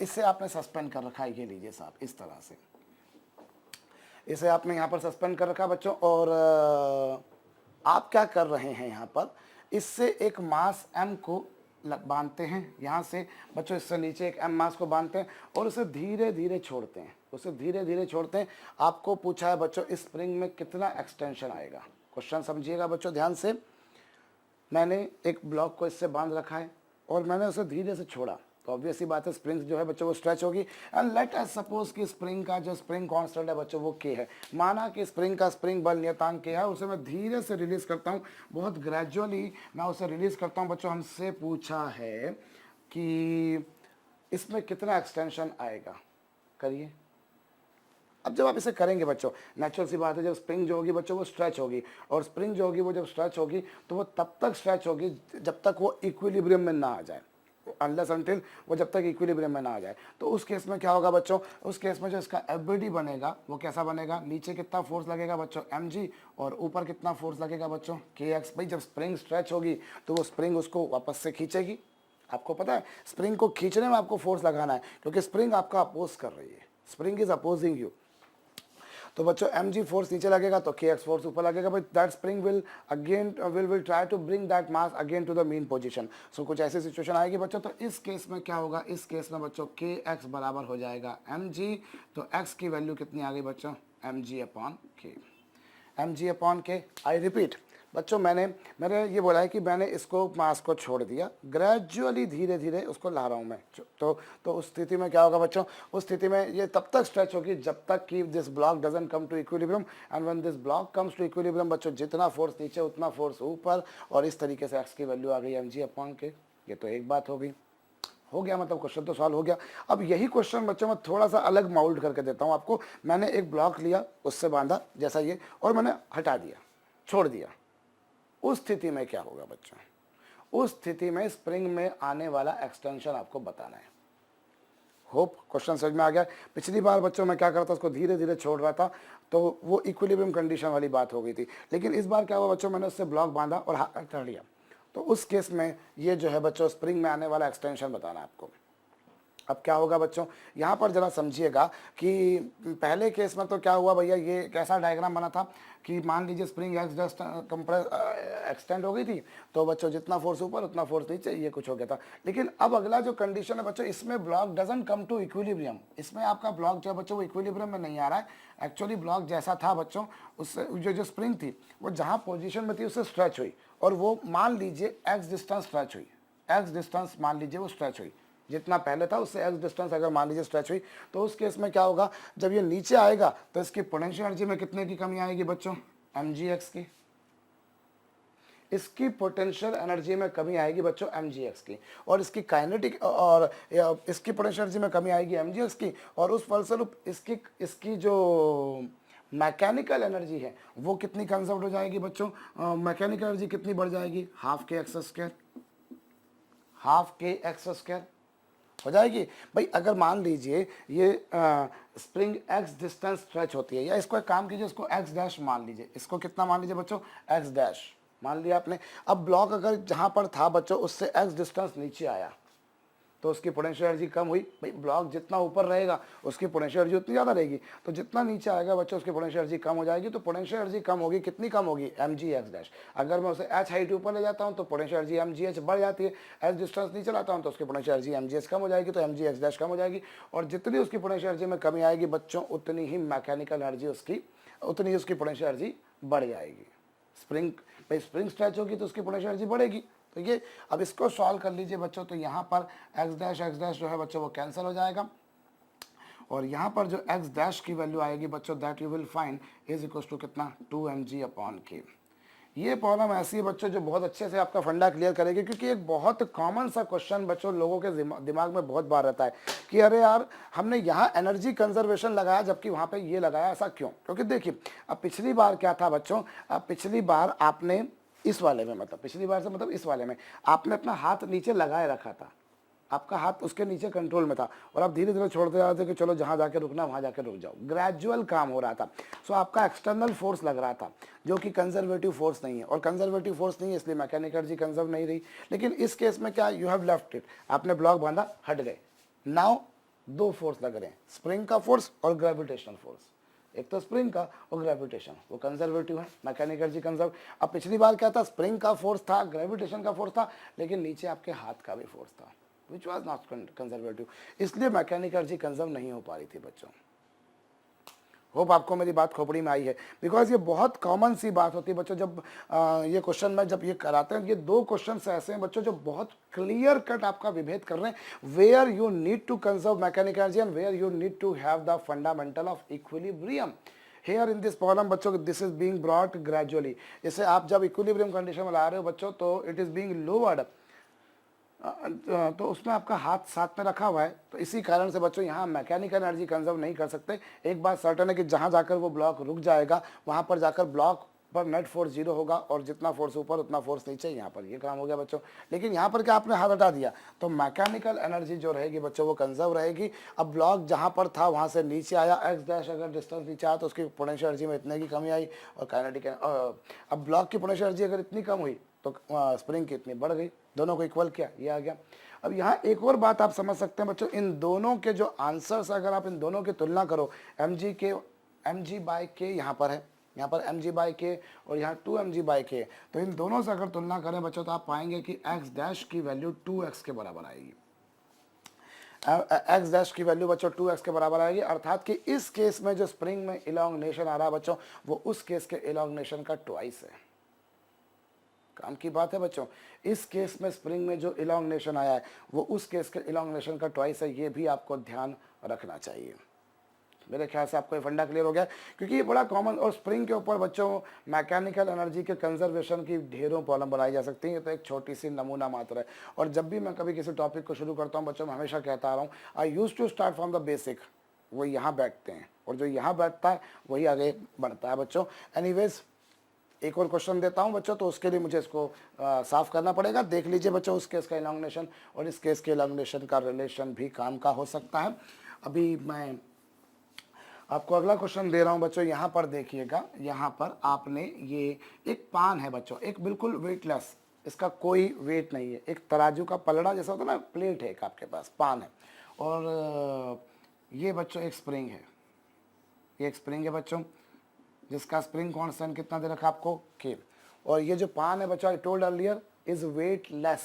इससे आपने सस्पेंड कर रखा है, ये लीजिए साहब, इस तरह से इसे आपने यहाँ पर सस्पेंड कर रखा बच्चों। और आप क्या कर रहे हैं यहाँ पर? इससे एक मास m को बांधते हैं यहाँ से बच्चों, इससे नीचे एक m मास को बांधते हैं और उसे धीरे धीरे छोड़ते हैं, उसे धीरे धीरे छोड़ते हैं। आपको पूछा है बच्चों इस स्प्रिंग में कितना एक्सटेंशन आएगा। क्वेश्चन समझिएगा बच्चों ध्यान से। मैंने एक ब्लॉक को इससे बांध रखा है और मैंने उसे धीरे से छोड़ा, तो ऑब्वियसली बात है स्प्रिंग जो है बच्चों वो स्ट्रेच होगी। एंड लेट अस सपोज कि स्प्रिंग का जो स्प्रिंग कांस्टेंट है बच्चों वो के है। माना कि स्प्रिंग का स्प्रिंग बल नियतांक के है, उसे मैं धीरे से रिलीज करता हूँ, बहुत ग्रेजुअली मैं उसे रिलीज करता हूँ बच्चों। हमसे पूछा है कि इसमें कितना एक्सटेंशन आएगा, करिए। अब जब आप इसे करेंगे बच्चों, नेचुरल सी बात है, जब स्प्रिंग जो होगी बच्चों वो स्ट्रेच होगी, और स्प्रिंग जो होगी वो जब स्ट्रेच होगी तो वो तब तक स्ट्रेच होगी जब तक वो इक्विलिब्रियम में ना आ जाए, अनलेस अनटिल वो जब तक इक्विलिब्रियम में ना आ जाए। तो उस केस में क्या होगा बच्चों? उस केस में जो इसका एफबीडी बनेगा वो कैसा बनेगा? नीचे कितना फोर्स लगेगा बच्चों? mg, और ऊपर कितना फोर्स लगेगा बच्चों? kx। भाई जब स्प्रिंग स्ट्रेच होगी तो वो स्प्रिंग उसको वापस से खींचेगी। आपको पता है स्प्रिंग को खींचने में आपको फोर्स लगाना है, क्योंकि स्प्रिंग आपका अपोज कर रही है, स्प्रिंग इज अपोजिंग यू। तो बच्चों mg फोर्स नीचे लगेगा तो kx फोर्स ऊपर लगेगा। But that spring will again will try to bring that mass again to the mean position. So कुछ ऐसी सिचुएशन आएगी बच्चों। तो इस केस में क्या होगा? इस केस में बच्चों kx बराबर हो जाएगा mg। तो x की वैल्यू कितनी आ गई बच्चों? mg upon k, mg upon k। I repeat बच्चों, मैंने ये बोला है कि मैंने इसको मास को छोड़ दिया, ग्रेजुअली धीरे धीरे उसको ला रहा हूँ मैं। तो उस स्थिति में क्या होगा बच्चों? उस स्थिति में ये तब तक स्ट्रेच होगी जब तक कि this block doesn't come to equilibrium. And when this block comes to equilibrium बच्चों, जितना फोर्स नीचे उतना फोर्स ऊपर, और इस तरीके से एक्स की वैल्यू आ गई mg अपॉन के। ये तो एक बात हो गई, हो गया, मतलब क्वेश्चन तो सॉल्व हो गया। अब यही क्वेश्चन बच्चों मैं थोड़ा सा अलग माउल्ड करके देता हूँ आपको। मैंने एक ब्लॉक लिया, उससे बांधा जैसा ये, और मैंने हटा दिया, छोड़ दिया। उस स्थिति में क्या होगा बच्चों? उस स्थिति में स्प्रिंग में आने वाला एक्सटेंशन आपको बताना है। होप क्वेश्चन समझ में आ गया। पिछली बार बच्चों मैं क्या करता, उसको धीरे धीरे छोड़ रहा था तो वो इक्विलिब्रियम कंडीशन वाली बात हो गई थी। लेकिन इस बार क्या हुआ बच्चों? मैंने उससे ब्लॉक बांधा और हटा लिया। तो उस केस में ये जो है बच्चों स्प्रिंग में आने वाला एक्सटेंशन बताना है आपको। अब क्या होगा बच्चों? यहाँ पर जरा समझिएगा कि पहले केस में तो क्या हुआ भैया, ये कैसा डायग्राम बना था कि मान लीजिए spring x just compress extend हो गई थी, तो बच्चों जितना फोर्स ऊपर उतना फोर्स नीचे, ये कुछ हो गया था। लेकिन अब अगला जो कंडीशन है बच्चों, इसमें block doesn't come to equilibrium. इसमें आपका ब्लॉक जो है बच्चों वो इक्विलिब्रियम में नहीं आ रहा है। एक्चुअली ब्लॉक जैसा था बच्चों, उससे जो स्प्रिंग थी वो जहाँ पोजिशन में थी उससे स्ट्रेच हुई, और वो मान लीजिए एक्स डिस्टेंस स्ट्रेच हुई, एक्स डिस्टेंस मान लीजिए वो स्ट्रेच हुई। जितना पहले था उससे एक्स डिस्टेंस अगर मान लीजिए स्ट्रेच हुई, तो उस केस में क्या होगा, जब ये नीचे आएगा तो इसकी पोटेंशियल एनर्जी में कितने की कमी आएगी बच्चों, mgx की। इसकी पोटेंशियल एनर्जी में कमी आएगी बच्चों mgx की, और इसकी काइनेटिक और इसकी पोटेंशियल एनर्जी में कमी आएगी mgx की, और उस फलस्वरूप इसकी जो मैकेनिकल एनर्जी है वो कितनी कंजर्व हो जाएगी बच्चों, मैकेनिकल एनर्जी कितनी बढ़ जाएगी, हाफ के एक्स स्क्वायर, हाफ के एक्स स्क्वायर हो जाएगी। भाई अगर मान लीजिए ये स्प्रिंग एक्स डिस्टेंस स्ट्रेच होती है, या इसको एक काम कीजिए, इसको एक्स डैश मान लीजिए, इसको कितना मान लीजिए बच्चों, एक्स डैश मान लिया आपने। अब ब्लॉक अगर जहां पर था बच्चों उससे एक्स डिस्टेंस नीचे आया तो उसकी पोटेंशियल एनर्जी कम हुई। भाई ब्लॉक जितना ऊपर रहेगा उसकी पोटेंशियल एनर्जी उतनी ज़्यादा रहेगी, तो जितना नीचे आएगा बच्चों उसकी पोटेंशियल एनर्जी कम हो जाएगी। तो पोटेंशियल एनर्जी कम होगी, कितनी कम होगी, mgx डैश। अगर मैं उसे h हाइट ऊपर ले जाता हूँ तो पोटेंशियल एनर्जी mgh बढ़ जाती है, h डिस्टेंस नीचे लाता हूँ तो उसकी पोटेंशियल एनर्जी mgh कम हो जाएगी, तो mgx डैश कम हो जाएगी। और जितनी उसकी पोटेंशियल एनर्जी में कमी आएगी बच्चों उतनी ही मैकेनिकल एनर्जी उसकी, उतनी ही उसकी पोटेंशियल एनर्जी बढ़ जाएगी। स्प्रिंग, भाई स्प्रिंग स्ट्रेच होगी तो उसकी पोटेंशियल एनर्जी बढ़ेगी। तो ये अब इसको सॉल्व कर लीजिए बच्चों, तो यहाँ पर एक्स डैश जो है बच्चों वो कैंसिल हो जाएगा, और यहाँ पर जो एक्स डैश की वैल्यू आएगी बच्चों that you will find is equal to कितना, 2mg/k। ये प्रॉब्लम ऐसी है बच्चों जो बहुत अच्छे से आपका फंडा क्लियर करेगी, क्योंकि एक बहुत कॉमन सा क्वेश्चन बच्चों लोगों के दिमाग में बहुत बार रहता है कि अरे यार हमने यहाँ एनर्जी कंजर्वेशन लगाया जबकि वहाँ पे ये लगाया, ऐसा क्यों। क्योंकि देखिए अब पिछली बार क्या था बच्चों, अब पिछली बार आपने इस वाले में, मतलब पिछली बार से मतलब इस वाले में आपने अपना हाथ नीचे लगाए रखा था, आपका हाथ उसके नीचे कंट्रोल में था, और आप धीरे धीरे छोड़ते जा रहे थे कि चलो जहाँ जाके रुकना वहाँ जाके रुक जाओ, ग्रेजुअल काम हो रहा था। सो आपका एक्सटर्नल फोर्स लग रहा था जो कि कंजर्वेटिव फोर्स नहीं है, और कंजर्वेटिव फोर्स नहीं है इसलिए मैकेनिकल एनर्जी कंजर्व नहीं रही। लेकिन इस केस में क्या, यू हैव लेफ्ट इट, आपने ब्लॉक बांधा, हट गए, नाउ दो फोर्स लग रहे हैं, स्प्रिंग का फोर्स और ग्रेविटेशनल फोर्स। एक तो स्प्रिंग का और ग्रेविटेशन, वो कंजर्वेटिव है, मैकेनिकल एनर्जी कंजर्व। अब पिछली बार क्या था, स्प्रिंग का फोर्स था, ग्रेविटेशन का फोर्स था, लेकिन नीचे आपके हाथ का भी फोर्स था विच वॉज नॉट कंजर्वेटिव, इसलिए मैकेनिकल एनर्जी कंजर्व नहीं हो पा रही थी बच्चों। होप आपको मेरी बात खोपड़ी में आई है, बिकॉज ये बहुत कॉमन सी बात होती है बच्चों। जब ये क्वेश्चन में जब ये कराते हैं, ये दो क्वेश्चन ऐसे हैं बच्चों जो बहुत क्लियर कट आपका विभेद कर रहे हैं, where you need to conserve mechanical energy and where you need to have the fundamental of equilibrium. Here in this problem बच्चों this is being brought gradually, जैसे आप जब इक्विलिब्रियम कंडीशन में ला रहे हो बच्चों तो इट इज बीइंग लोअर्ड, तो उसमें आपका हाथ साथ में रखा हुआ है, तो इसी कारण से बच्चों यहाँ मैकेनिकल एनर्जी कंजर्व नहीं कर सकते। एक बात सर्टेन है कि जहाँ जाकर वो ब्लॉक रुक जाएगा वहाँ पर जाकर ब्लॉक पर नेट फोर्स 0 होगा, और जितना फोर्स ऊपर उतना फोर्स नीचे, यहाँ पर ये काम हो गया बच्चों। लेकिन यहाँ पर क्या आपने हाथ हटा दिया तो मैकेनिकल एनर्जी जो रहेगी बच्चों वो कंजर्व रहेगी। अब ब्लॉक जहाँ पर था वहाँ से नीचे आया, एक्स डैश अगर डिस्टेंस नीचे आया तो उसकी पोटेंशियल एनर्जी में इतने की कमी आई, और काइनेटिक अब ब्लॉक की पोटेंशियल एनर्जी अगर इतनी कम हुई तो स्प्रिंग की इतनी बढ़ गई, दोनों को इक्वल किया, ये आ गया। अब यहाँ एक और बात आप समझ सकते हैं बच्चों, इन दोनों के जो आंसर्स अगर आप इन दोनों की तुलना करो, mg/k यहाँ पर है, यहाँ पर mg/k और यहाँ 2mg/k, तो इन दोनों से अगर तुलना करें बच्चों तो आप पाएंगे कि x डैश की वैल्यू 2x के बराबर आएगी। x डैश की वैल्यू बच्चों 2x के बराबर आएगी, अर्थात कि इस केस में जो स्प्रिंग में इलॉन्गेशन आ रहा है बच्चों वो उस केस के इलॉन्गेशन का ट्वाइस है। काम की बात है बच्चों, इस केस में स्प्रिंग में जो इलॉन्गेशन आया है वो उस केस के इलॉन्गेशन का ट्वाइस है, ये भी आपको ध्यान रखना चाहिए। मेरे ख्याल से आपको ये फंडा क्लियर हो गया, क्योंकि ये बड़ा कॉमन, और स्प्रिंग के ऊपर बच्चों मैकेनिकल एनर्जी के कंजर्वेशन की ढेरों प्रॉब्लम बनाई जा सकती है। तो एक छोटी सी नमूना मात्र है, और जब भी मैं कभी किसी टॉपिक को शुरू करता हूँ बच्चों मैं हमेशा कहता आ रहा हूँ I use to start from the basic, वो यहाँ बैठते हैं, और जो यहाँ बैठता है वही आगे बढ़ता है बच्चों। एनीवेज एक और क्वेश्चन देता हूं बच्चों, तो उसके लिए मुझे इसको साफ करना पड़ेगा। देख लीजिए बच्चों उस केस का इलॉन्गेशन और इस केस के इलॉन्गेशन का रिलेशन भी काम का हो सकता है। अभी मैं आपको अगला क्वेश्चन दे रहा हूं बच्चों, यहाँ पर देखिएगा, यहाँ पर आपने ये एक पान है बच्चों, एक बिल्कुल वेटलेस, इसका कोई वेट नहीं है, एक तराजू का पलड़ा जैसा होता है ना, प्लेट है एक आपके पास, पान है, और ये बच्चों एक स्प्रिंग है, ये एक स्प्रिंग है बच्चों जिसका स्प्रिंग कांस्टेंट कितना दे रखा आपको, के। और ये जो पान है बच्चों I told earlier is weightless,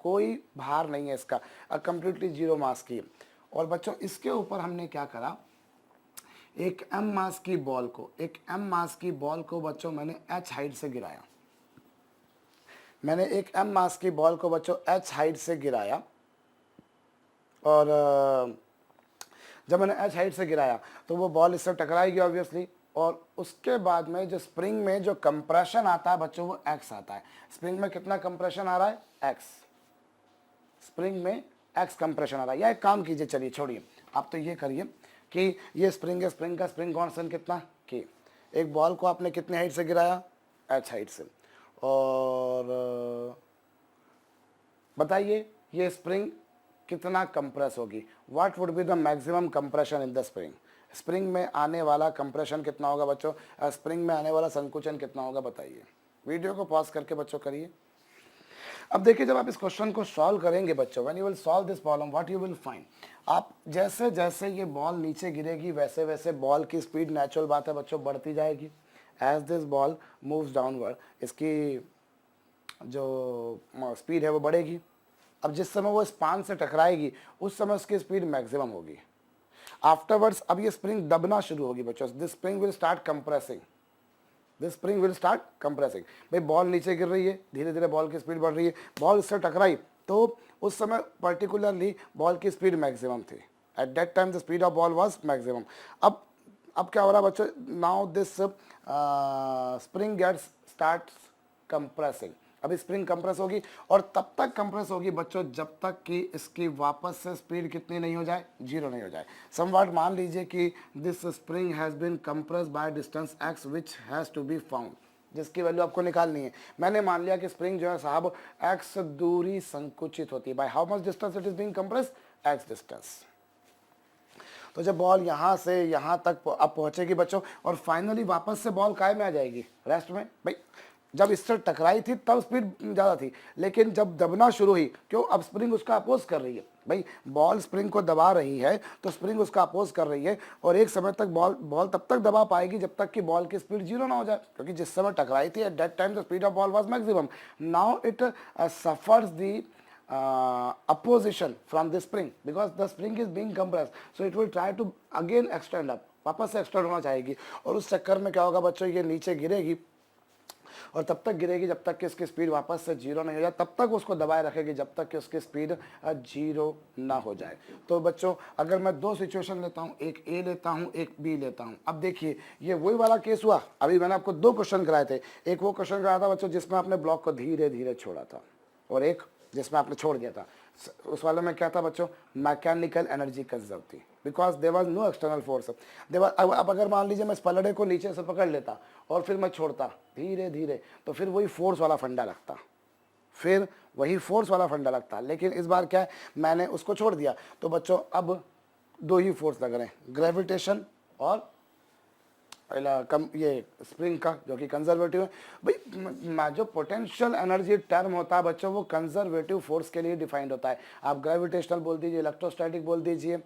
कोई भार नहीं है इसका, कंप्लीटली जीरो मास की। और बच्चों इसके ऊपर हमने क्या करा, एक m मास की बॉल को, एक m मास की बॉल को बच्चों मैंने h हाइट से गिराया, मैंने एक m मास की बॉल को बच्चों h हाइट से गिराया, और जब मैंने एच हाइट से गिराया तो वो बॉल इससे टकराएगी ऑब्वियसली, और उसके बाद में जो स्प्रिंग में जो कंप्रेशन आता है बच्चों वो एक्स आता है। स्प्रिंग में कितना कंप्रेशन आ रहा है? एक्स। स्प्रिंग में एक्स कंप्रेशन आ रहा है। या एक काम कीजिए, चलिए छोड़िए, आप तो ये करिए कि ये स्प्रिंग है, स्प्रिंग का स्प्रिंग कांस्टेंट कितना? के। एक बॉल को आपने कितने हाइट से गिराया? एच हाइट से। और बताइए ये स्प्रिंग कितना कंप्रेस होगी? What would be the maximum compression in the spring? Spring में आने वाला कंप्रेशन कितना होगा बच्चों? स्प्रिंग में आने वाला संकुचन कितना होगा बताइए। वीडियो को पॉज करके बच्चों करिए। अब देखिए, जब आप इस क्वेश्चन को सॉल्व करेंगे बच्चों, when you will solve this problem what you will find, आप जैसे जैसे ये बॉल नीचे गिरेगी वैसे वैसे बॉल की स्पीड, नेचुरल बात है बच्चों, बढ़ती जाएगी। As this ball moves downward, इसकी जो स्पीड है वो बढ़ेगी। अब जिस समय वो स्पान से टकराएगी उस समय उसकी स्पीड मैक्सिमम होगी। आफ्टरवर्ड्स अब ये स्प्रिंग दबना शुरू होगी बच्चों। This spring will start compressing, this spring will start compressing. भाई बॉल नीचे गिर रही है, धीरे धीरे बॉल की स्पीड बढ़ रही है, बॉल इससे टकराई तो उस समय पर्टिकुलरली बॉल की स्पीड मैक्सिमम थी। At that time the speed of ball was maximum. अब क्या हो रहा है बच्चों? Now this spring gets start compressing. अभी स्प्रिंग कंप्रेस होगी और तब तक कंप्रेस होगी बच्चों जब तक कि इसकी वापस से स्पीड कितनी नहीं हो जाए? जीरो नहीं हो जाए। समवॉट मान लीजिए कि this spring has been compress by distance X which has to be found, जिसकी वैल्यू आपको निकालनी है। मैंने मान लिया कि स्प्रिंग जो है साहब एक्स दूरी संकुचित होती है। By how much distance it is being compress? X distance. तो जब बॉल यहाँ से यहाँ तक अब पहुँचेगी बच्चों और फाइनली वापस से बॉल काय में आ जाएगी? रेस्ट में। भाई जब इससे टकराई थी तब स्पीड ज़्यादा थी, लेकिन जब दबना शुरू हुई, क्यों? अब स्प्रिंग उसका अपोज कर रही है। भाई बॉल स्प्रिंग को दबा रही है तो स्प्रिंग उसका अपोज कर रही है, और एक समय तक बॉल तब तक दबा पाएगी जब तक कि बॉल की स्पीड जीरो ना हो जाए, क्योंकि जिस समय टकराई थी at that time the speed of ball was maximum. Now it suffers the opposition from the spring because the spring is being compressed, so it will try to again extend up, वापस से एक्सटेंड होना चाहेगी, और उस चक्कर में क्या होगा बच्चों? ये नीचे गिरेगी और तब तक गिरेगी जब तक कि इसकी स्पीड वापस से जीरो नहीं हो जाए, तब तक उसको दबाए रखेगी जब तक कि उसकी स्पीड जीरो ना हो जाए। तो बच्चों अगर मैं दो सिचुएशन लेता हूँ, एक ए लेता हूँ एक बी लेता हूँ। अब देखिए ये वही वाला केस हुआ। अभी मैंने आपको दो क्वेश्चन कराए थे। एक वो क्वेश्चन कराया था बच्चों जिसमें आपने ब्लॉक को धीरे धीरे छोड़ा था, और एक जिसमें आपने छोड़ दिया था। उस वाले में क्या था बच्चों? मैकेनिकल एनर्जी कंजर्व थी because there was no external force. अब अगर मान लीजिए मैं इस पलड़े को नीचे से पकड़ लेता और फिर मैं छोड़ता धीरे धीरे, तो फिर वही फोर्स वाला फंडा लगता, लेकिन इस बार क्या है? मैंने उसको छोड़ दिया, तो बच्चों अब दो ही फोर्स लग रहे हैं, ग्रेविटेशन और ये स्प्रिंग का जो कि कंजर्वेटिव है। भाई जो पोटेंशियल एनर्जी टर्म होता है बच्चों वो कंजर्वेटिव फोर्स के लिए डिफाइंड होता है। आप ग्रेविटेशनल बोल दीजिए, इलेक्ट्रोस्टैटिक बोल दीजिए,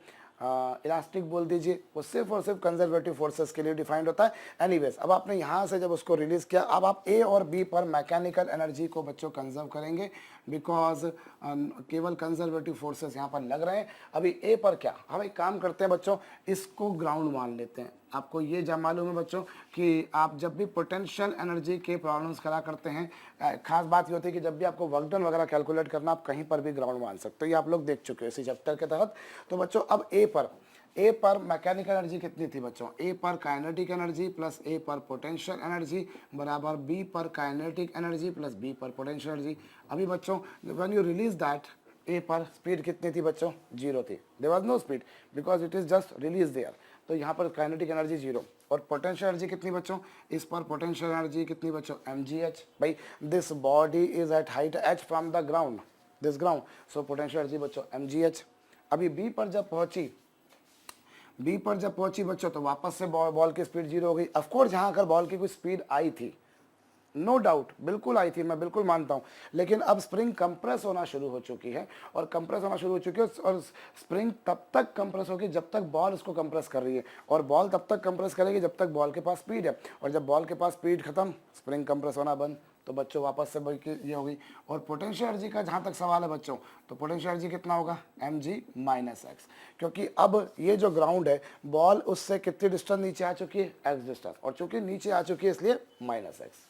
इलास्टिक बोल दीजिए, वो सिर्फ और सिर्फ कंजर्वेटिव फोर्सेस के लिए डिफाइंड होता है। एनीवेज अब आपने यहाँ से जब उसको रिलीज किया, अब आप ए और बी पर मैकेनिकल एनर्जी को बच्चों कंजर्व करेंगे बिकॉज केवल कंजर्वेटिव फोर्सेस यहाँ पर लग रहे हैं। अभी ए पर क्या, हम एक काम करते हैं बच्चों, इसको ग्राउंड मान लेते हैं। आपको ये जब मालूम है बच्चों कि आप जब भी पोटेंशियल एनर्जी के प्रॉब्लम्स करा करते हैं, खास बात ये होती है कि जब भी आपको वर्क डन वगैरह कैलकुलेट करना, आप कहीं पर भी ग्राउंड मान सकते हो। ये आप लोग देख चुके हो इसी चैप्टर के तहत। तो बच्चों अब ए पर मैकेनिकल एनर्जी कितनी थी बच्चों? ए पर काइनेटिक एनर्जी प्लस ए पर पोटेंशियल एनर्जी बराबर बी पर काइनेटिक एनर्जी प्लस बी पर पोटेंशियल एनर्जी। अभी बच्चों when you release that, A पर स्पीड कितनी थी बच्चों? जीरो थी। There was no speed because it is just release there. तो यहाँ पर काइनेटिक एनर्जी जीरो, और पोटेंशियल एनर्जी कितनी बच्चों? इस पर पोटेंशियल एनर्जी कितनी बच्चों? mgh। भाई this body is at height h from the ground, this ground, so potential energy बच्चों mgh। अभी बी पर जब पहुंची बच्चों तो वापस से बॉल की स्पीड जीरो हो गई। ऑफकोर्स यहाँ अगर बॉल की कोई स्पीड आई थी, नो डाउट बिल्कुल आई थी, मैं बिल्कुल मानता हूँ, लेकिन अब स्प्रिंग कंप्रेस होना शुरू हो चुकी है, और स्प्रिंग तब तक कंप्रेस होगी जब तक बॉल उसको कंप्रेस कर रही है, और बॉल तब तक कंप्रेस करेगी जब तक बॉल के पास स्पीड है, और जब बॉल के पास स्पीड खत्म, स्प्रिंग कंप्रेस होना बंद। तो बच्चों वापस से ये होगी। और पोटेंशियल एनर्जी का जहाँ तक सवाल है बच्चों, तो पोटेंशियल एनर्जी कितना होगा? mg माइनस एक्स, क्योंकि अब ये जो ग्राउंड है बॉल उससे कितनी डिस्टेंस नीचे आ चुकी है? एक्स डिस्टेंस, और चूंकि नीचे आ चुकी है इसलिए माइनस एक्स।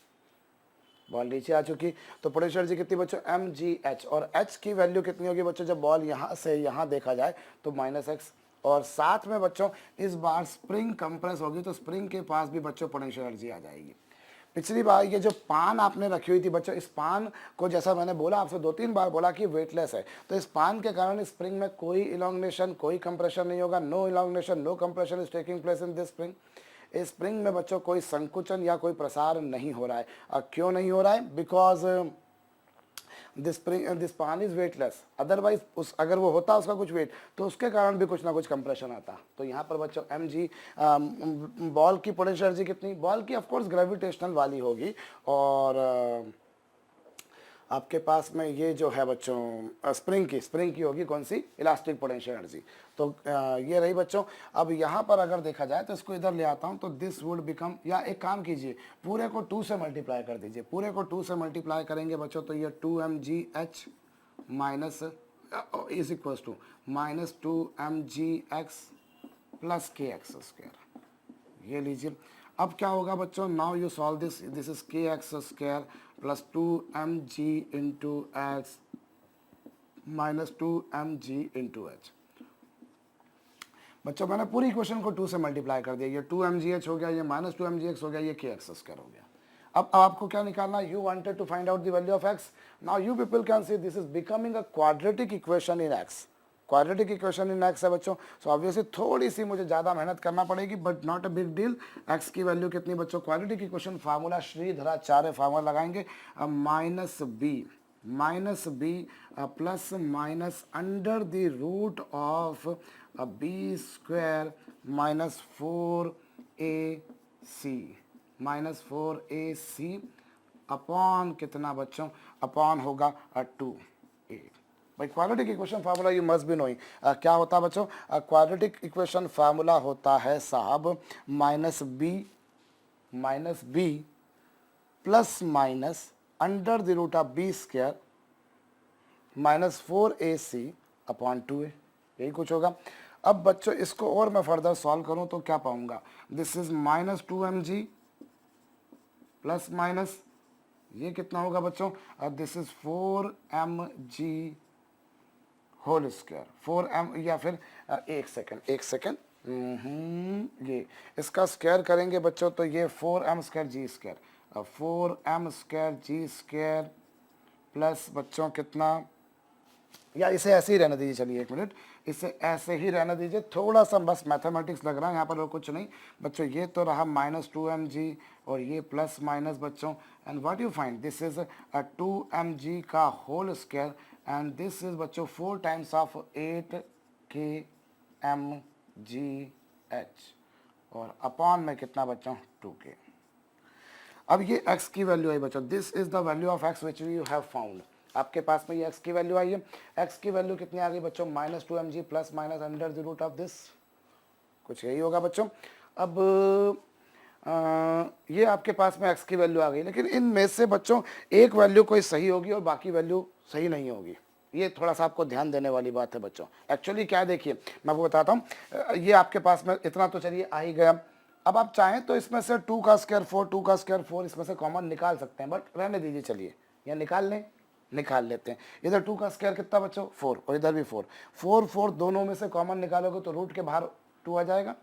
बॉल नीचे आ चुकी, तो पोटेंशियल एनर्जी कितनी बच्चों, एम जी एच, और एच की वैल्यू कितनी होगी बच्चों, जब बॉल यहाँ से यहाँ देखा जाए तो माइनस एक्स, और साथ में बच्चों इस बार स्प्रिंग कंप्रेस होगी, तो स्प्रिंग के पास भी बच्चों पोटेंशियल एनर्जी आ जाएगी। पिछली बार ये जो पान आपने रखी हुई थी बच्चों, इस पान को जैसा मैंने बोला आपसे 2-3 बार बोला कि वेटलेस है, तो इस पान के कारण स्प्रिंग में कोई इलॉन्गेशन, कोई कंप्रेशन नहीं होगा, no elongation, no compression is taking place in this spring. इस स्प्रिंग में बच्चों कोई संकुचन या कोई प्रसार नहीं हो रहा है। क्यों नहीं हो रहा है, बिकॉज दिस पान इज वेटलेस, अदरवाइज उस अगर वो होता उसका कुछ वेट, तो उसके कारण भी कुछ ना कुछ कंप्रेशन आता। तो यहाँ पर बच्चों एम जी बॉल की पोटेंशियल एनर्जी कितनी, बॉल की ऑफकोर्स ग्रेविटेशनल वाली होगी, और आपके पास में ये जो है बच्चों स्प्रिंग की होगी कौन सी, इलास्टिक पोटेंशियल एनर्जी। तो ये रही बच्चों। अब यहाँ पर अगर देखा जाए तो इसको इधर ले आता हूँ, तो दिस वुड बिकम, या एक काम कीजिए पूरे को 2 से मल्टीप्लाई कर दीजिए, पूरे को 2 से मल्टीप्लाई करेंगे बच्चों तो ये 2mgh minus is equals to minus 2mgx plus k x square. ये लीजिए, अब क्या होगा बच्चों, now you solve this, this is k x square plus 2mg into x minus 2mg into h. बच्चों मैंने पूरी इक्वेशन को 2 से मल्टीप्लाई कर दिया, ये 2mgh हो गया, ये माइनस 2mgx हो गया, ये के एक्स स्क्वायर हो गया। अब आपको क्या निकालना, you wanted to find out the value of X. Now you people can see this is becoming a quadratic equation in X, quadratic equation in X है बच्चों। सो ऑब्वियसली थोड़ी सी मुझे ज़्यादा मेहनत करना पड़ेगी, but not a big deal. X की वैल्यू कितनी बच्चों, quadratic equation formula Shridharacharya formula लगाएंगे, minus B plus minus under the root of B square minus 4ac, minus 4ac upon कितना बच्चों, अपॉन होगा 2a। भाई quadratic equation formula you must be knowing, क्या होता है बच्चों, क्वाड्रेटिक इक्वेशन फार्मूला होता है साहब minus B plus minus under the root of B square minus 4ac upon 2a, यही कुछ होगा। अब बच्चों इसको और मैं फर्दर सॉल्व करूं तो क्या पाऊंगा, this is minus 2mg plus minus ये कितना होगा बच्चों, this is 4mg whole square, 4m, या फिर एक सेकेंड ये इसका स्क्वायर करेंगे बच्चों तो ये 4m स्क्वायर जी स्क्वायर, 4m स्क्वायर जी स्क्वायर प्लस बच्चों कितना, या इसे ऐसे ही रहने दीजिए, चलिए 1 मिनट, इसे ऐसे ही रहने दीजिए, थोड़ा सा बस मैथमेटिक्स लग रहा है यहाँ पर और कुछ नहीं बच्चों। ये तो रहा माइनस 2mg और ये प्लस माइनस बच्चों, and what you find, this is 2mg का whole square, and this is बच्चों 4 टाइम्स ऑफ 8kmgh, और अपॉन में कितना बच्चों 2k। अब ये x की वैल्यू आई बच्चों, this is the value of x which you have found. आपके पास में ये x की वैल्यू आई है, x की वैल्यू कितनी आ गई बच्चों, minus 2mg plus minus under the root of this, कुछ यही होगा बच्चों। अब ये आपके पास में x की वैल्यू आ गई, लेकिन इनमें से बच्चों एक वैल्यू कोई सही होगी और बाकी वैल्यू सही नहीं होगी, ये थोड़ा सा आपको ध्यान देने वाली बात है बच्चों। एक्चुअली क्या देखिए मैं आपको बताता हूँ, ये आपके पास में इतना तो चलिए आ ही गया। अब आप चाहें तो इसमें से 2 का स्क्वायर 4, 2 का स्क्वायर 4 इसमें से कॉमन निकाल सकते हैं, बट रहने दीजिए, चलिए या निकाल लेते हैं। इधर 2 का स्क्वायर कितना बच्चों 4, और इधर भी 4, 4 दोनों में से कॉमन निकालोगे तो रूट के बाहर 2 आ जाएगा,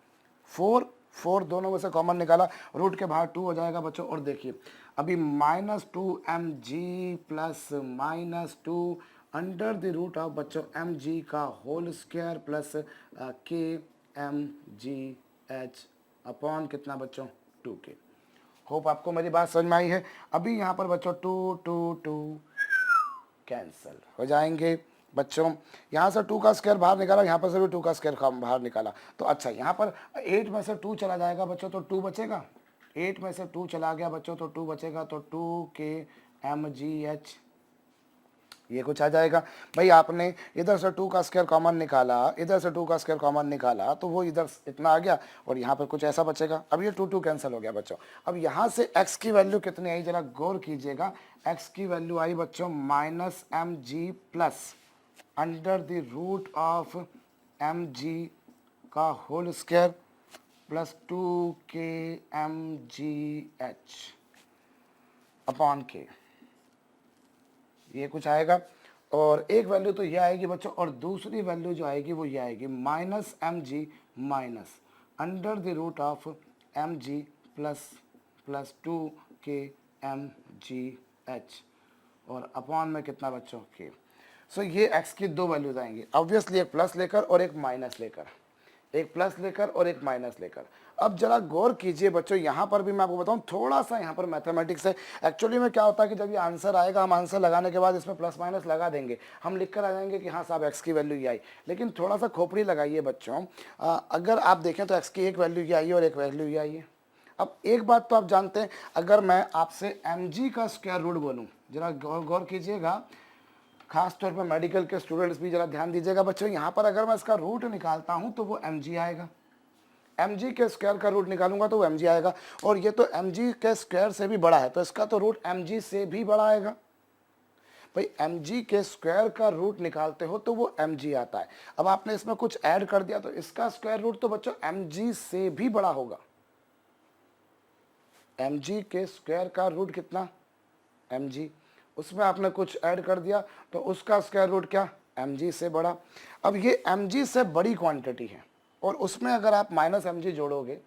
4 दोनों में से कॉमन निकाला, रूट के बाहर 2 हो जाएगा बच्चों। और देखिए अभी minus 2mg plus minus 2 under the root of बच्चों mg का whole square plus kmgh upon कितना बच्चों 2k। होप आपको मेरी बात समझ में आई है। अभी यहाँ पर बच्चों 2 कैंसिल हो जाएंगे बच्चों, यहाँ से 2 का स्क्वायर बाहर निकाला, यहाँ पर से भी 2 का स्क्वायर बाहर निकाला, तो अच्छा यहाँ पर 8 में से 2 चला जाएगा बच्चों तो 2 बचेगा, 8 में से 2 चला गया बच्चों तो 2 बचेगा, तो 2kmgh ये कुछ आ जाएगा। भाई आपने इधर से 2 का स्क्वायर कॉमन निकाला, इधर से 2 का स्क्वायर कॉमन निकाला, तो वो इधर इतना आ गया और यहाँ पर कुछ ऐसा बचेगा। अब ये 2 कैंसिल हो गया बच्चों। अब यहाँ से x की वैल्यू कितनी आई जरा गौर कीजिएगा, x की वैल्यू आई बच्चों minus mg plus under the root of mg का whole square plus 2kmgh। Upon K, ये कुछ आएगा। और एक वैल्यू तो ये आएगी बच्चों, और दूसरी वैल्यू जो आएगी वो ये आएगी minus M G minus under the root of M G plus plus 2 K M G H, और अपॉन में कितना बच्चों के। सो ये x की दो वैल्यूज आएंगी ऑब्वियसली, एक प्लस लेकर और एक माइनस लेकर, एक प्लस लेकर और एक माइनस लेकर। अब जरा गौर कीजिए बच्चों, यहाँ पर भी मैं आपको बताऊँ थोड़ा सा, यहाँ पर मैथमेटिक्स है। एक्चुअली में क्या होता है कि जब ये आंसर आएगा, हम आंसर लगाने के बाद इसमें प्लस माइनस लगा देंगे, हम लिख कर आ जाएंगे कि हाँ साहब x की वैल्यू ये आई। लेकिन थोड़ा सा खोपड़ी लगाइए बच्चों, अगर आप देखें तो x की एक वैल्यू ये आई है और एक वैल्यू ये आई है। अब एक बात तो आप जानते हैं, अगर मैं आपसे mg का स्क्वायर रूट बोलूँ, जरा गौर कीजिएगा, खास तौर पर मेडिकल के स्टूडेंट्स भी जरा ध्यान दीजिएगा बच्चों, यहाँ पर अगर मैं इसका रूट निकालता हूँ तो वो mg आएगा, mg के स्क्वायर का रूट निकालूंगा तो वो mg आएगा, और ये तो mg के स्क्वायर से भी बड़ा है तो इसका तो रूट mg से भी बड़ा आएगा। भाई mg के स्क्वायर का रूट निकालते हो तो वो mg आता है। अब आपने इसमें कुछ ऐड कर दिया तो इसका स्क्वायर रूट तो बच्चों mg से भी बड़ा होगा। mg के स्क्वायर का रूट कितना, mg, उसमें आपने कुछ ऐड कर दिया तो उसका स्क्वायर रूट क्या, mg से बड़ा। अब ये mg से बड़ी क्वांटिटी है और उसमें अगर आप माइनस mg जोड़ोगे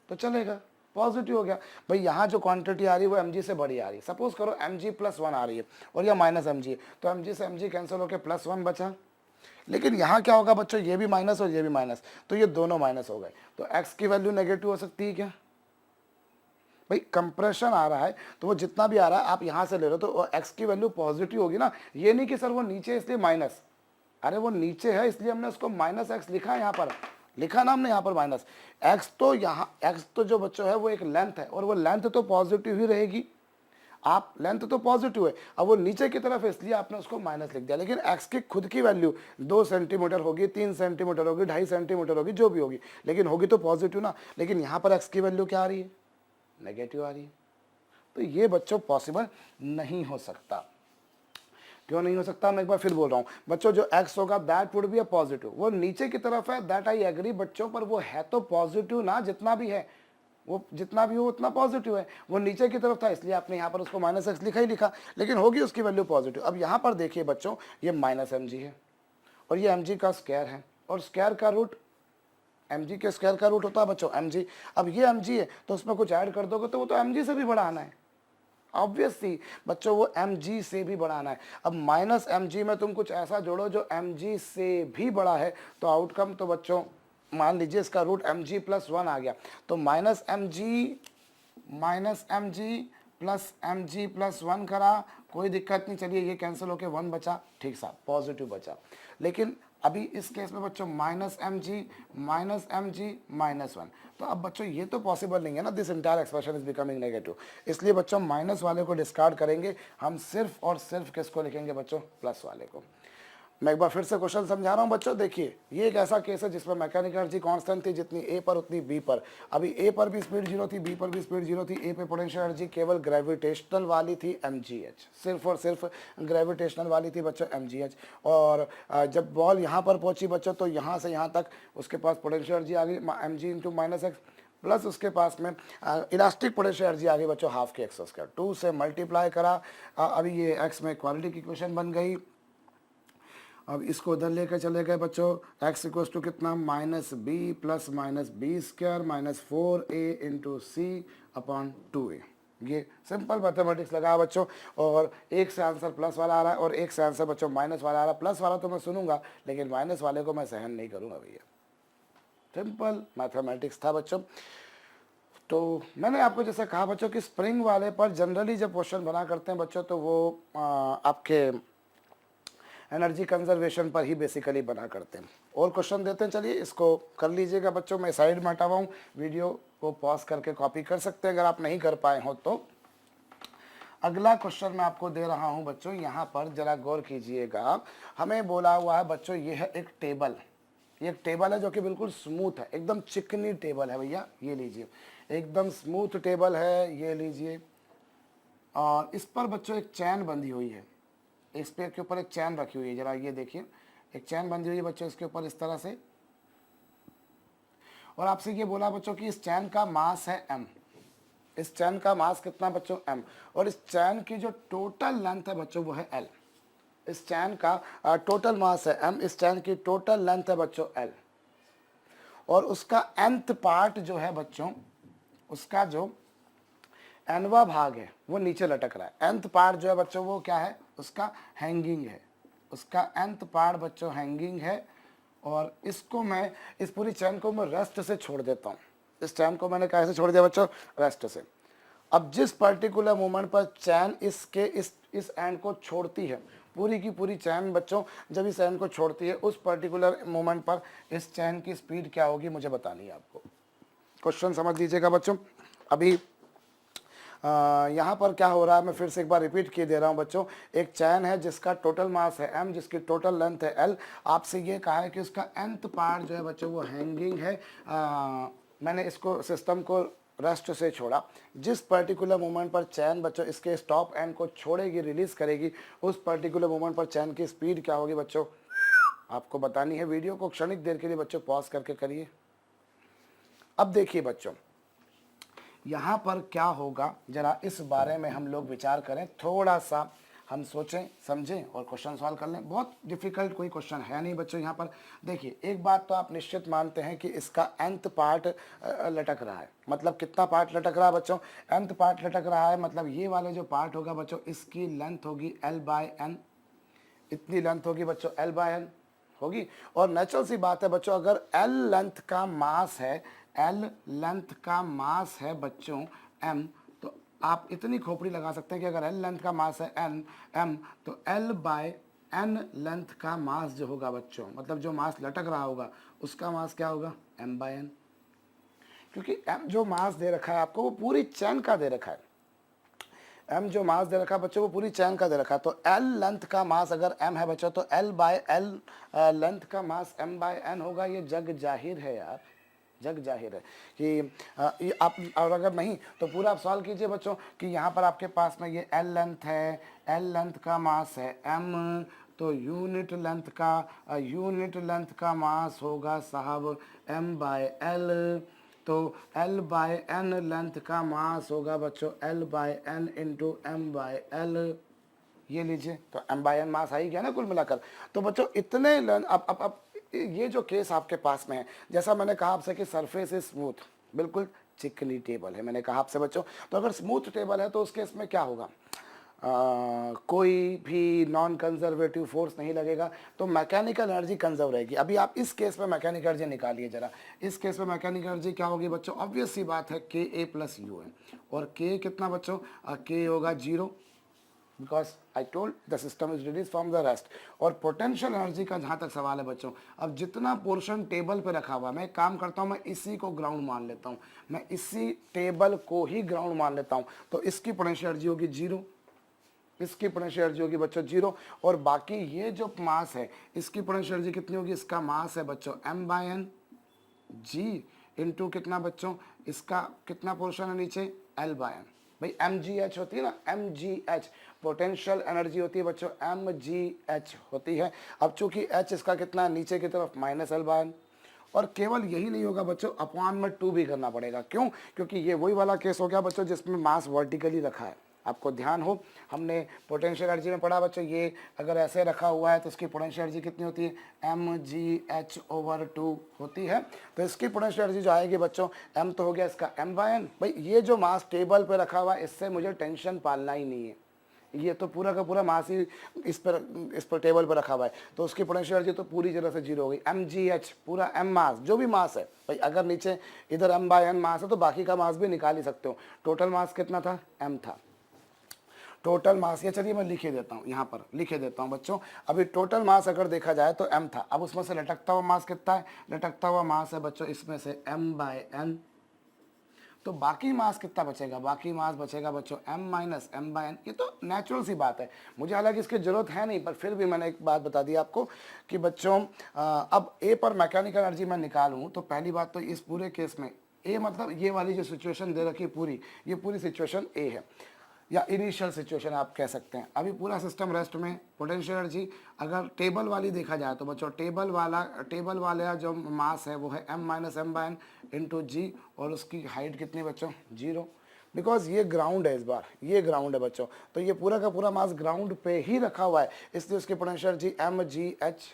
तो चलेगा, पॉजिटिव हो गया। भाई यहाँ जो क्वांटिटी आ रही है वो mg से बड़ी आ रही है, सपोज करो mg प्लस 1 आ रही है और यह माइनस mg है, तो mg से mg कैंसिल होकर प्लस 1 बचा। लेकिन यहाँ क्या होगा बच्चों, ये भी माइनस और ये भी माइनस, तो ये दोनों माइनस हो गए, तो x की वैल्यू नेगेटिव हो सकती है क्या। भाई कंप्रेशन आ रहा है तो वो जितना भी आ रहा है आप यहाँ से ले रहे हो तो x की वैल्यू पॉजिटिव होगी ना। ये नहीं कि सर वो नीचे इसलिए माइनस, अरे वो नीचे है इसलिए हमने उसको माइनस एक्स लिखा है, यहाँ पर लिखा ना हमने यहाँ पर माइनस एक्स। तो यहाँ एक्स तो जो बच्चों है वो एक लेंथ है और वो लेंथ तो पॉजिटिव ही रहेगी, आप लेंथ तो पॉजिटिव है, अब वो नीचे की तरफ है इसलिए आपने उसको माइनस लिख दिया। लेकिन एक्स की खुद की वैल्यू 2 सेंटीमीटर होगी, 3 सेंटीमीटर होगी, 2.5 सेंटीमीटर होगी, जो भी होगी, लेकिन होगी तो पॉजिटिव ना। लेकिन यहाँ पर एक्स की वैल्यू क्या आ रही है, नेगेटिव आ रही है। तो ये बच्चों पॉसिबल नहीं हो सकता। क्यों नहीं हो सकता, मैं एक बार फिर बोल रहा हूँ बच्चों, जो x होगा that would be a positive, वो नीचे की तरफ है दैट आई एग्री बच्चों, पर वो है तो पॉजिटिव ना, जितना भी है वो, जितना भी हो उतना पॉजिटिव है। वो नीचे की तरफ था इसलिए आपने यहाँ पर उसको माइनस एक्स लिखा ही लिखा, लेकिन होगी उसकी वैल्यू पॉजिटिव। अब यहाँ पर देखिए बच्चों, ये माइनस एम जी है और ये एम जी का स्क्वायर है, और स्क्वायर का रूट एम जी के स्क्वायर का रूट होता है बच्चों एम जी। अब ये एम जी है तो उसमें कुछ ऐड कर दोगे तो वो तो एम जी से भी बड़ा आना है, ऑब्वियसली बच्चों वो mg से भी बढ़ाना है। अब माइनस mg में तुम कुछ ऐसा जोड़ो जो mg से भी बड़ा है, तो आउटकम तो बच्चों मान लीजिए इसका रूट mg प्लस 1 आ गया, तो माइनस एम जी प्लस 1 करा, कोई दिक्कत नहीं, चलिए ये कैंसिल होके 1 बचा, ठीक सा पॉजिटिव बचा। लेकिन अभी इस केस में बच्चों माइनस एम जी माइनस 1, तो अब बच्चों ये तो पॉसिबल नहीं है ना, this entire expression is becoming negative, इसलिए बच्चों माइनस वाले को डिस्कार्ड करेंगे, हम सिर्फ और सिर्फ किसको लिखेंगे बच्चों, प्लस वाले को। मैं एक बार फिर से क्वेश्चन समझा रहा हूँ बच्चों, देखिए ये एक ऐसा केस है जिसमें मैकेनिकल एनर्जी कांस्टेंट थी, जितनी ए पर उतनी बी पर। अभी ए पर भी स्पीड 0 थी, बी पर भी स्पीड 0 थी, ए पे पोटेंशियल एनर्जी केवल ग्रेविटेशनल वाली थी mgh, सिर्फ और सिर्फ ग्रेविटेशनल वाली थी बच्चों mgh। और जब बॉल यहाँ पर पहुंची बच्चों तो यहाँ से यहाँ तक उसके पास पोटेंशियल एनर्जी आ गई mg into minus x, plus उसके पास में इलास्टिक पोटेंशियल एनर्जी आ गई बच्चों हाफ के एक्स स्क्वायर, 2 से मल्टीप्लाई करा, अभी ये एक्स में इक्वालिटी की इक्वेशन बन गई। अब इसको उधर लेकर चले गए बच्चों, x इक्वल्स टू कितना, minus B plus minus b square minus 4a into c upon 2a। ये सिंपल मैथमेटिक्स लगा बच्चों, और एक से आंसर प्लस वाला आ रहा है और एक से आंसर बच्चों माइनस वाला आ रहा है। प्लस वाला तो मैं सुनूंगा लेकिन माइनस वाले को मैं सहन नहीं करूंगा भैया, सिंपल मैथमेटिक्स था बच्चों। तो मैंने आपको जैसे कहा बच्चों कि स्प्रिंग वाले पर जनरली जब क्वेश्चन बना करते हैं बच्चों तो वो आपके एनर्जी कंजर्वेशन पर ही बेसिकली बना करते हैं। और क्वेश्चन देते हैं, चलिए इसको कर लीजिएगा बच्चों, मैं साइड में हटा हुआ हूँ, वीडियो को पॉज करके कॉपी कर सकते हैं अगर आप नहीं कर पाए हो तो। अगला क्वेश्चन मैं आपको दे रहा हूँ बच्चों, यहाँ पर जरा गौर कीजिएगा, हमें बोला हुआ है बच्चों ये है एक टेबल, ये एक टेबल है जो कि बिल्कुल स्मूथ है, एकदम चिकनी टेबल है भैया, ये लीजिए एकदम स्मूथ टेबल है, ये लीजिए। और इस पर बच्चों एक चैन बंधी हुई है, इस पे के ऊपर एक चैन रखी हुई है, जरा ये देखिए एक चैन बंधी हुई है बच्चों इसके ऊपर इस तरह से। और आपसे ये बोला बच्चों कि इस चैन का मास है m, इस चैन का मास कितना बच्चों m, और इस चैन की जो टोटल लेंथ है बच्चों वो है l। इस चैन का टोटल मास है m, इस चैन की टोटल लेंथ है बच्चों l, और उसका nth पार्ट जो है बच्चों, उसका जो nवा भाग है वो नीचे लटक रहा है। nth पार्ट जो है बच्चों वो क्या है, उसका हैंगिंग है, उसका nth पार्ट बच्चों हैंगिंग है। और इसको मैं, इस पूरी चैन को मैं रेस्ट से छोड़ देता हूँ। इस चैन को मैंने कैसे छोड़ दिया बच्चों, रेस्ट से। अब जिस पर्टिकुलर मोमेंट पर चैन इसके इस एंड को छोड़ती है, पूरी की पूरी चैन बच्चों जब इस एंड को छोड़ती है, उस पर्टिकुलर मोमेंट पर इस चैन की स्पीड क्या होगी मुझे बतानी है आपको। क्वेश्चन समझ लीजिएगा बच्चों। अभी यहाँ पर क्या हो रहा है, मैं फिर से एक बार रिपीट किए दे रहा हूँ बच्चों। एक चैन है जिसका टोटल मास है m, जिसकी टोटल लेंथ है l। आपसे ये कहा है कि उसका nth पार्ट जो है बच्चों वो हैंगिंग है। मैंने इसको सिस्टम को रेस्ट से छोड़ा। जिस पर्टिकुलर मोमेंट पर चैन बच्चों इसके स्टॉप एंड को छोड़ेगी, रिलीज करेगी, उस पर्टिकुलर मोमेंट पर चैन की स्पीड क्या होगी बच्चों, आपको बतानी है। वीडियो को क्षणिक देर के लिए बच्चों पॉज करके करिए। अब देखिए बच्चों, यहाँ पर क्या होगा, जरा इस बारे में हम लोग विचार करें, थोड़ा सा हम सोचें समझें और क्वेश्चन सॉल्व कर लें। बहुत डिफिकल्ट कोई क्वेश्चन है नहीं बच्चों। यहाँ पर देखिए, एक बात तो आप निश्चित मानते हैं कि इसका nth पार्ट लटक रहा है। मतलब कितना पार्ट लटक रहा है बच्चों, nth पार्ट लटक रहा है। मतलब ये वाले जो पार्ट होगा बच्चों, इसकी लेंथ होगी l/n। इतनी लेंथ होगी बच्चों l/n होगी। और नेचुरल सी बात है बच्चों, अगर l लेंथ का मास है, l लेंथ का मास है बच्चों m, तो आप इतनी खोपड़ी लगा सकते हैं कि अगर l लेंथ का मास है m, तो l/n लेंथ का मास जो होगा बच्चों, मतलब जो मास लटक रहा होगा उसका मास क्या होगा, m/n। क्योंकि m जो मास दे रखा है आपको वो पूरी चैन का दे रखा है। m जो मास दे रखा है बच्चों वो पूरी चैन का दे रखा है। तो l लेंथ का मास अगर m है बच्चों, तो l/l लेंथ का मास m/n होगा। ये जग जाहिर है यार, जग जाहिर है कि ये आप, और अगर नहीं तो पूरा आप सॉल्व कीजिए बच्चों कि यहाँ पर आपके पास में ये l लेंथ है, l लेंथ का मास है m, तो यूनिट लेंथ का मास होगा साहब m/l। तो l/n लेंथ का मास होगा बच्चों l/n इंटू m/l। ये लीजिए, तो m/n मास आ ही गया ना कुल मिलाकर। तो बच्चों इतने अब ये जो केस आपके पास में है, जैसा मैंने कहा आपसे कि सरफेस इज स्मूथ, बिल्कुल चिकनी टेबल है, मैंने कहा आपसे बच्चों। तो अगर स्मूथ टेबल है तो उस केस में क्या होगा, कोई भी नॉन कंजर्वेटिव फोर्स नहीं लगेगा, तो मैकेनिकल एनर्जी कंजर्व रहेगी। अभी आप इस केस में मैकेनिकल एनर्जी निकालिए जरा। इस केस में मैकेनिकल एनर्जी क्या होगी बच्चों, ऑब्वियस सी बात है के ए प्लस यू है। और के कितना बच्चों, के होगा 0, because I told the system is release from the rest. और पोटेंशियल एनर्जी का जहाँ तक सवाल है बच्चों, अब जितना पोर्शन टेबल पे रखा हुआ, मैं एक काम करता हूँ, मैं इसी को ग्राउंड मान लेता हूँ, मैं इसी टेबल को ही ग्राउंड मान लेता हूँ। तो इसकी पोटेंशियल एनर्जी होगी 0, इसकी पोटेंशियल एनर्जी होगी बच्चों 0। और बाकी ये जो मास है इसकी पोटेंशियल एनर्जी कितनी होगी, इसका मास है बच्चों m/n g इंटू कितना बच्चों, इसका कितना पोर्शन है नीचे l/n। भाई mgh होती है ना, mgh पोटेंशियल एनर्जी होती है बच्चों, mgh होती है। अब चूंकि h इसका कितना है नीचे की तरफ -l/n। और केवल यही नहीं होगा बच्चों, अपॉन में 2 भी करना पड़ेगा। क्यों, क्योंकि ये वही वाला केस हो गया बच्चों जिसमें मास वर्टिकली रखा है। आपको ध्यान हो, हमने पोटेंशियल एनर्जी में पढ़ा बच्चों, ये अगर ऐसे रखा हुआ है तो इसकी पोटेंशियल एनर्जी कितनी होती है, mgh/2 होती है। तो इसकी पोटेंशियल एनर्जी जो आएगी बच्चों, m तो हो गया इसका m/n। भाई ये जो मास टेबल पे रखा हुआ है इससे मुझे टेंशन पालना ही नहीं है, ये तो पूरा का पूरा मास ही इस पर टेबल पर रखा हुआ है, तो उसकी पोटेंशियल एनर्जी तो पूरी तरह से 0 हो गई। mgh पूरा m मास, जो भी मास है भाई, अगर नीचे इधर m/n मास है तो बाकी का मास भी निकाल ही सकते हो। टोटल मास कितना था, m था टोटल मास। ये चलिए मैं लिखे देता हूँ, यहाँ पर लिखे देता हूँ बच्चों। अभी टोटल मास अगर देखा जाए तो m था। अब उसमें से लटकता हुआ मास कितना है, लटकता हुआ मास है बच्चों इसमें से m/n। तो बाकी मास कितना बचेगा, बाकी मास बचेगा बच्चों m - m/n। ये तो नेचुरल सी बात है, मुझे हालांकि इसकी जरूरत है नहीं, पर फिर भी मैंने एक बात बता दी आपको कि बच्चों अब a पर मैकेनिकल एनर्जी मैं निकालूं तो पहली बात तो इस पूरे केस में a मतलब ये वाली जो सिचुएशन दे रखी है पूरी, ये पूरी सिचुएशन a है या इनिशियल सिचुएशन आप कह सकते हैं। अभी पूरा सिस्टम रेस्ट में, पोटेंशियल एनर्जी अगर टेबल वाली देखा जाए तो बच्चों टेबल वाला जो मास है वो है m - m/n इंटू जी, और उसकी हाइट कितनी बच्चों 0। बिकॉज ये ग्राउंड है, इस बार ये ग्राउंड है बच्चों, तो ये पूरा का पूरा मास ग्राउंड पे ही रखा हुआ है, इसलिए उसकी potential energy M G H,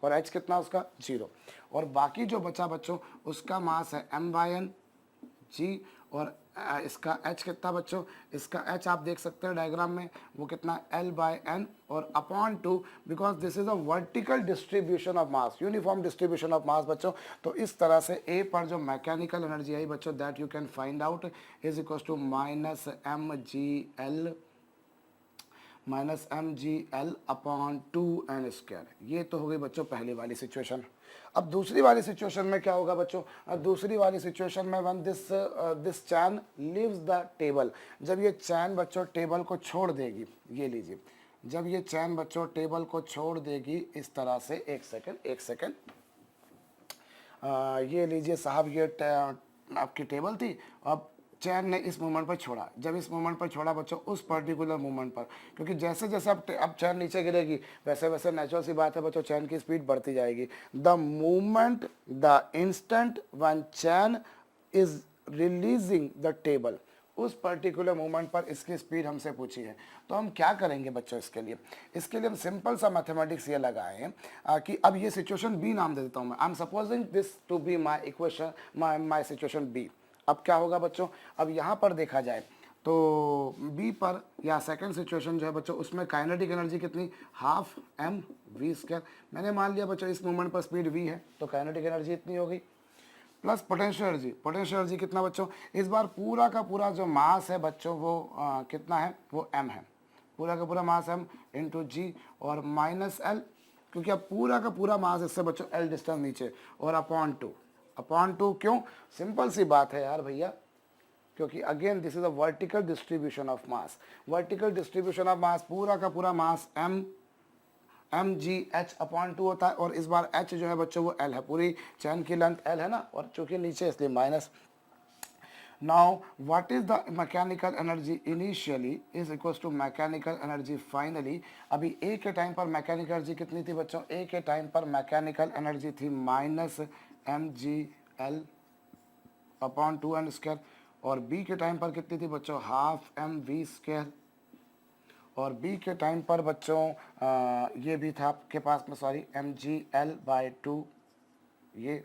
और एच कितना उसका 0, और बाकी जो बचा बच्चों उसका मास है एम बाई एन जी, और इसका h कितना बच्चों, इसका h आप देख सकते हैं डायग्राम में, वो कितना L बाय एन और upon 2, because this is a vertical distribution of mass, uniform distribution of mass बच्चों। तो इस तरह से A पर जो मैकेनिकल एनर्जी आई बच्चों, that you can find out is equal to -mgl upon 2n²। ये तो हो गई बच्चों पहली वाली सिचुएशन। अब दूसरी वाली सिचुएशन में क्या होगा बच्चों, दूसरी वाली सिचुएशन में one this chain leaves the table, जब ये चैन बच्चों टेबल को छोड़ देगी, ये लीजिए, जब ये चैन बच्चों टेबल को छोड़ देगी इस तरह से, एक सेकेंड, ये लीजिए साहब, ये आपकी टेबल थी, अब चैन ने इस मूवमेंट पर छोड़ा, जब इस मूवमेंट पर छोड़ा बच्चों उस पर्टिकुलर मूवमेंट पर, क्योंकि जैसे जैसे अब चैन नीचे गिरेगी वैसे वैसे नेचुरल सी बात है बच्चों चैन की स्पीड बढ़ती जाएगी। The movement, the instant when chain is releasing the table, उस पर्टिकुलर मूवमेंट पर इसकी स्पीड हमसे पूछी है। तो हम क्या करेंगे बच्चों इसके लिए हम सिंपल सा मैथमेटिक्स ये लगाए हैं कि अब ये सिचुएशन बी नाम दे देता हूँ मैं, I am supposing this to be my equation, my situation B. अब क्या होगा बच्चों, अब यहाँ पर देखा जाए तो बी पर या सेकंड सिचुएशन जो है बच्चों, उसमें काइनेटिक एनर्जी कितनी, हाफ एम वी स्क्वायर। मैंने मान लिया बच्चों इस मूवमेंट पर स्पीड वी है, तो काइनेटिक एनर्जी इतनी हो गई, प्लस पोटेंशियल एनर्जी कितना बच्चों, इस बार पूरा का पूरा जो मास है बच्चों वो कितना है, वो m है, पूरा का पूरा मास m इंटू जी, और माइनस एल, क्योंकि अब पूरा का पूरा मास इससे बच्चों l डिस्टेंस नीचे, और अपॉन टू क्यों, सिंपल सी बात है यार भैया, क्योंकि again this is a vertical distribution of mass, vertical distribution of mass, पूरा का पूरा मास एम जी एच अपॉन 2 होता है, और इस बार h जो है बच्चों वो l है, पूरी चैन की लेंथ l है ना, और चूंकि नीचे इसलिए minus. Now what is the mechanical energy initially is equal to mechanical energy finally. अभी a के टाइम पर मैकेनिकल एनर्जी कितनी थी बच्चों, a के टाइम पर मैकेनिकल एनर्जी थी minus M G L upon 2n², और b के टाइम पर कितनी थी बच्चों, हाफ एम वी स्क्वायर, और b के टाइम पर बच्चों ये भी था आपके पास में, sorry, M G L by 2, ये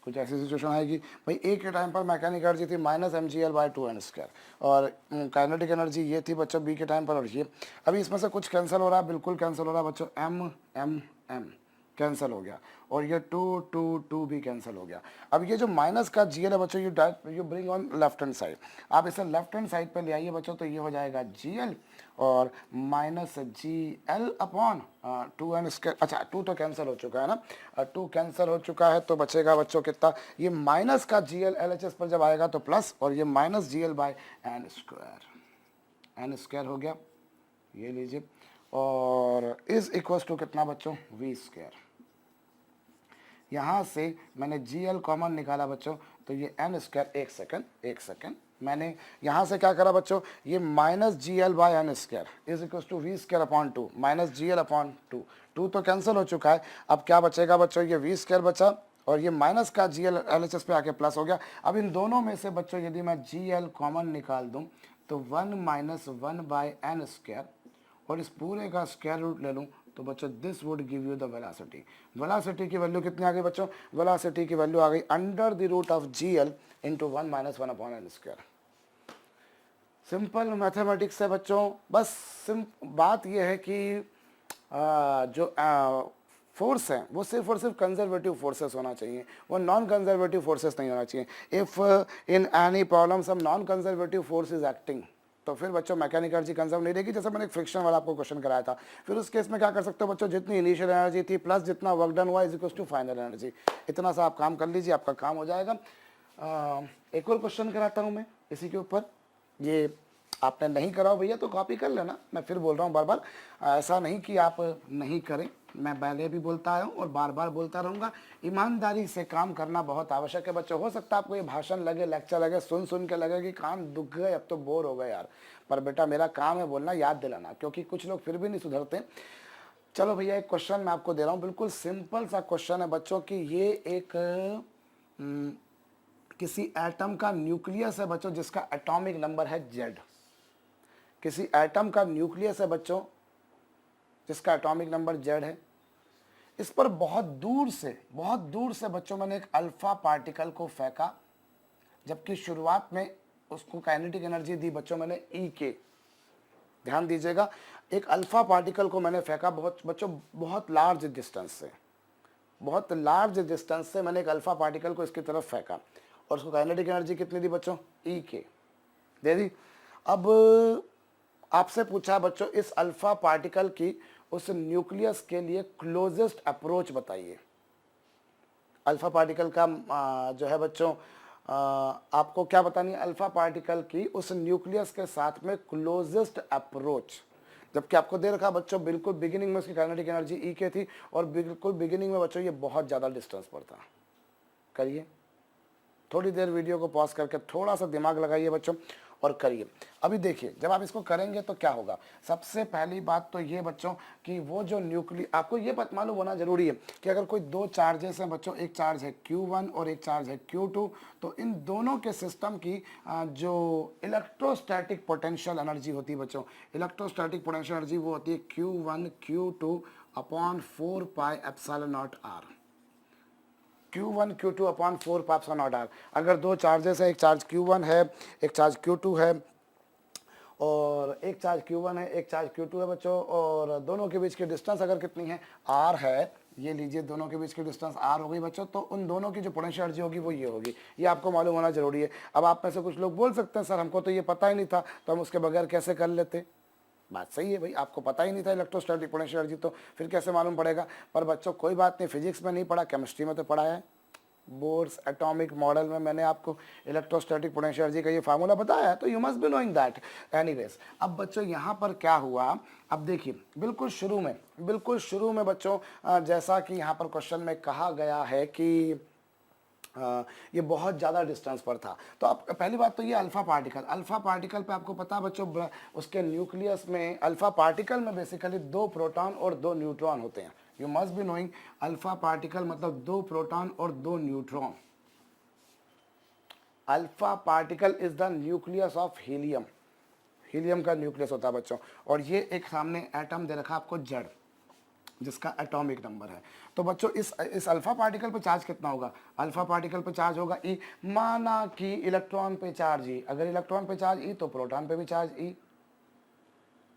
कुछ ऐसी सिचुएशन आएगी भाई। a के टाइम पर मैकेनिकल एनर्जी थी minus M G L by 2n², और काइनेटिक एनर्जी ये थी बच्चों b के टाइम पर, और ये अभी इसमें से कुछ कैंसिल हो रहा है, बिल्कुल कैंसिल हो रहा है बच्चों, m कैंसिल हो गया, और ये 2 भी कैंसिल हो गया। अब ये जो माइनस का जी एल है बच्चों, you bring on left hand side, आप इसे लेफ्ट हैंड साइड पे ले आइए बच्चों, तो ये हो जाएगा जी एल और minus G L upon 2n²। अच्छा 2 तो कैंसिल हो चुका है ना, 2 कैंसिल हो चुका है, तो बचेगा बच्चों कितना, ये माइनस का G L L H S पर जब आएगा तो प्लस, और ये minus G L by n² हो गया, ये लीजिए, और इज इक्वल टू कितना बच्चों, v²। यहाँ से मैंने जी एल कॉमन निकाला बच्चों, तो ये n², एक सेकेंड, मैंने यहाँ से क्या करा बच्चों, ये minus G L by n² is equal to v² upon 2, minus G L upon 2 तो कैंसिल हो चुका है। अब क्या बचेगा बच्चों, ये v² बचा, और ये माइनस का G L L H S पे आके प्लस हो गया। अब इन दोनों में से बच्चों यदि मैं जी एल कॉमन निकाल दूँ तो 1 माइनस 1 बाई n², और इस पूरे का स्क्वायर रूट ले लूँ तो बच्चों this would give you the velocity. Velocity की वैल्यू कितनी आ गई बच्चों, वेलोसिटी की वैल्यू आ गई under the root of G L into 1 minus 1 upon n²। Simple mathematics है बच्चों, बस बात यह है कि जो फोर्स है वो सिर्फ और सिर्फ कंजर्वेटिव फोर्सेस होना चाहिए, वो नॉन कंजर्वेटिव फोर्सेस नहीं होना चाहिए। If in any problem some non conservative force is acting, तो फिर बच्चों मैकेनिकल एनर्जी कंजर्व नहीं रहेगी। जैसे मैंने एक फ्रिक्शन वाला आपको क्वेश्चन कराया था, फिर उस केस में क्या कर सकते हो बच्चों, जितनी इनिशियल एनर्जी थी प्लस जितना वर्क डन हुआ is equal to final energy, इतना सा आप काम कर लीजिए, आपका काम हो जाएगा। एक और क्वेश्चन कराता हूँ मैं इसी के ऊपर, ये आपने नहीं कराओ भैया तो कॉपी कर लेना, मैं फिर बोल रहा हूँ बार बार, ऐसा नहीं कि आप नहीं करें, मैं पहले भी बोलता आया हूँ और बार बार बोलता रहूँगा, ईमानदारी से काम करना बहुत आवश्यक है बच्चों। हो सकता है आपको ये भाषण लगे, लेक्चर लगे, सुन सुन के लगे कि कान दुख गए, अब तो बोर हो गए यार, पर बेटा मेरा काम है बोलना, याद दिलाना, क्योंकि कुछ लोग फिर भी नहीं सुधरते। चलो भैया एक क्वेश्चन मैं आपको दे रहा हूँ, बिल्कुल सिंपल सा क्वेश्चन है बच्चों कि ये एक किसी एटम का न्यूक्लियस है बच्चों जिसका एटॉमिक नंबर है Z। किसी एटम का न्यूक्लियस है बच्चों जिसका एटॉमिक नंबर Z है। इस पर बहुत दूर से बच्चों मैंने एक अल्फा पार्टिकल को फेंका, जबकि शुरुआत में उसको काइनेटिक एनर्जी दी बच्चों मैंने E के। ध्यान दीजिएगा, एक अल्फा पार्टिकल को मैंने फेंका बहुत लार्ज डिस्टेंस से मैंने एक अल्फा पार्टिकल को इसकी तरफ फेंका और उसको काइनेटिक एनर्जी कितनी दी बच्चों? E के दे दी। अब आपसे पूछा बच्चों इस अल्फा पार्टिकल की उस न्यूक्लियस के लिए क्लोजेस्ट अप्रोच बताइए। अल्फा पार्टिकल का जो है बच्चों आपको क्या बतानी है? अल्फा पार्टिकल की उस न्यूक्लियस के साथ में क्लोजेस्ट अप्रोच, जबकि आपको दे रखा बच्चों बिल्कुल बिगिनिंग में उसकी काइनेटिक एनर्जी E के थी और बिल्कुल बिगिनिंग में बच्चों ये बहुत ज़्यादा डिस्टेंस पर था। करिए, थोड़ी देर वीडियो को पॉज करके थोड़ा सा दिमाग लगाइए बच्चों और करिए। अभी देखिए, जब आप इसको करेंगे तो क्या होगा? सबसे पहली बात तो ये बच्चों कि वो जो आपको ये बात मालूम होना जरूरी है कि अगर कोई दो चार्जेस हैं बच्चों, एक चार्ज है Q1 और एक चार्ज है Q2, तो इन दोनों के सिस्टम की जो इलेक्ट्रोस्टैटिक पोटेंशियल एनर्जी होती है बच्चों, इलेक्ट्रोस्टैटिक पोटेंशियल एनर्जी वो होती है Q1 Q2 upon 4 pi epsilon not R। Q1 Q2 upon 4 pi epsilon not R। अगर दो चार्जेस है, एक चार्ज Q1 है एक चार्ज Q2 है, और एक चार्ज Q1 है एक चार्ज Q2 है बच्चों, और दोनों के बीच की डिस्टेंस अगर कितनी है? R है। ये लीजिए, दोनों के बीच की डिस्टेंस R हो गई बच्चों, तो उन दोनों की जो पोटेंशियल एनर्जी होगी वो ये होगी। ये आपको मालूम होना जरूरी है। अब आप में से कुछ लोग बोल सकते हैं सर हमको तो ये पता ही नहीं था, तो हम उसके बगैर कैसे कर लेते? बात सही है भाई, आपको पता ही नहीं था इलेक्ट्रोस्टैटिक पोटेंशियल एनर्जी, तो फिर कैसे मालूम पड़ेगा? पर बच्चों कोई बात नहीं, फिजिक्स में नहीं पढ़ा, केमिस्ट्री में तो पढ़ा है। बोर्स एटॉमिक मॉडल में मैंने आपको इलेक्ट्रोस्टैटिक पोटेंशियल एनर्जी का ये फार्मूला बताया है, तो you must be knowing that. Anyways, अब बच्चों यहाँ पर क्या हुआ? अब देखिए, बिल्कुल शुरू में बच्चों जैसा कि यहाँ पर क्वेश्चन में कहा गया है कि ये बहुत ज़्यादा डिस्टेंस पर था, तो अब पहली बात तो ये अल्फा पार्टिकल पे आपको पता है बच्चों उसके न्यूक्लियस में, अल्फा पार्टिकल में बेसिकली 2 प्रोटॉन और 2 न्यूट्रॉन होते हैं। You must be knowing, alpha particle मतलब 2 प्रोटॉन और 2 neutron. Alpha particle is the nucleus of helium का न्यूक्लियस होता है बच्चों, और ये एक सामने एटम दे रखा आपको Z जिसका एटॉमिक नंबर है। तो बच्चों इस अल्फा पार्टिकल पे चार्ज कितना होगा? अल्फा पार्टिकल पे चार्ज होगा E। माना कि इलेक्ट्रॉन पे चार्ज E, अगर इलेक्ट्रॉन पे चार्ज E तो प्रोटॉन पे भी चार्ज E।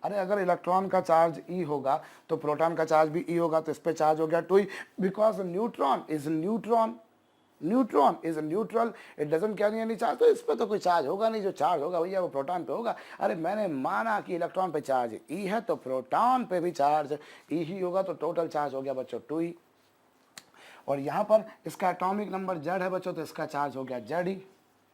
अरे अगर इलेक्ट्रॉन का चार्ज E होगा तो प्रोटॉन का चार्ज भी E होगा, तो इस पे चार्ज हो गया 2E, because neutron is neutral, it doesn't carry any charge, तो इस पे तो कोई चार्ज होगा नहीं, जो चार्ज होगा भैया वो प्रोटॉन पे होगा। अरे मैंने माना कि इलेक्ट्रॉन पे चार्ज E है तो प्रोटॉन पे भी चार्ज E ही होगा, तो टोटल चार्ज हो गया बच्चों 2E। और यहाँ पर इसका एटॉमिक नंबर Z है बच्चों, तो इसका चार्ज हो गया ZE।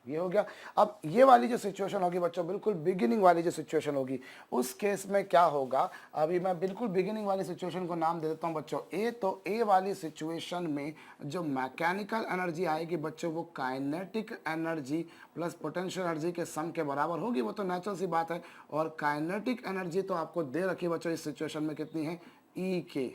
ये हो गया। अब ये वाली जो सिचुएशन होगी बच्चों, बिल्कुल बिगिनिंग वाली जो सिचुएशन होगी, उस केस में क्या होगा? अभी मैं बिल्कुल बिगिनिंग वाली सिचुएशन को नाम दे देता हूँ बच्चों A। तो A वाली सिचुएशन में जो मैकेनिकल एनर्जी आएगी बच्चों, वो kinetic energy plus potential energy के सम के बराबर होगी, वो तो नेचुरल सी बात है। और काइनेटिक एनर्जी तो आपको दे रखी बच्चों इस सिचुएशन में कितनी है? E के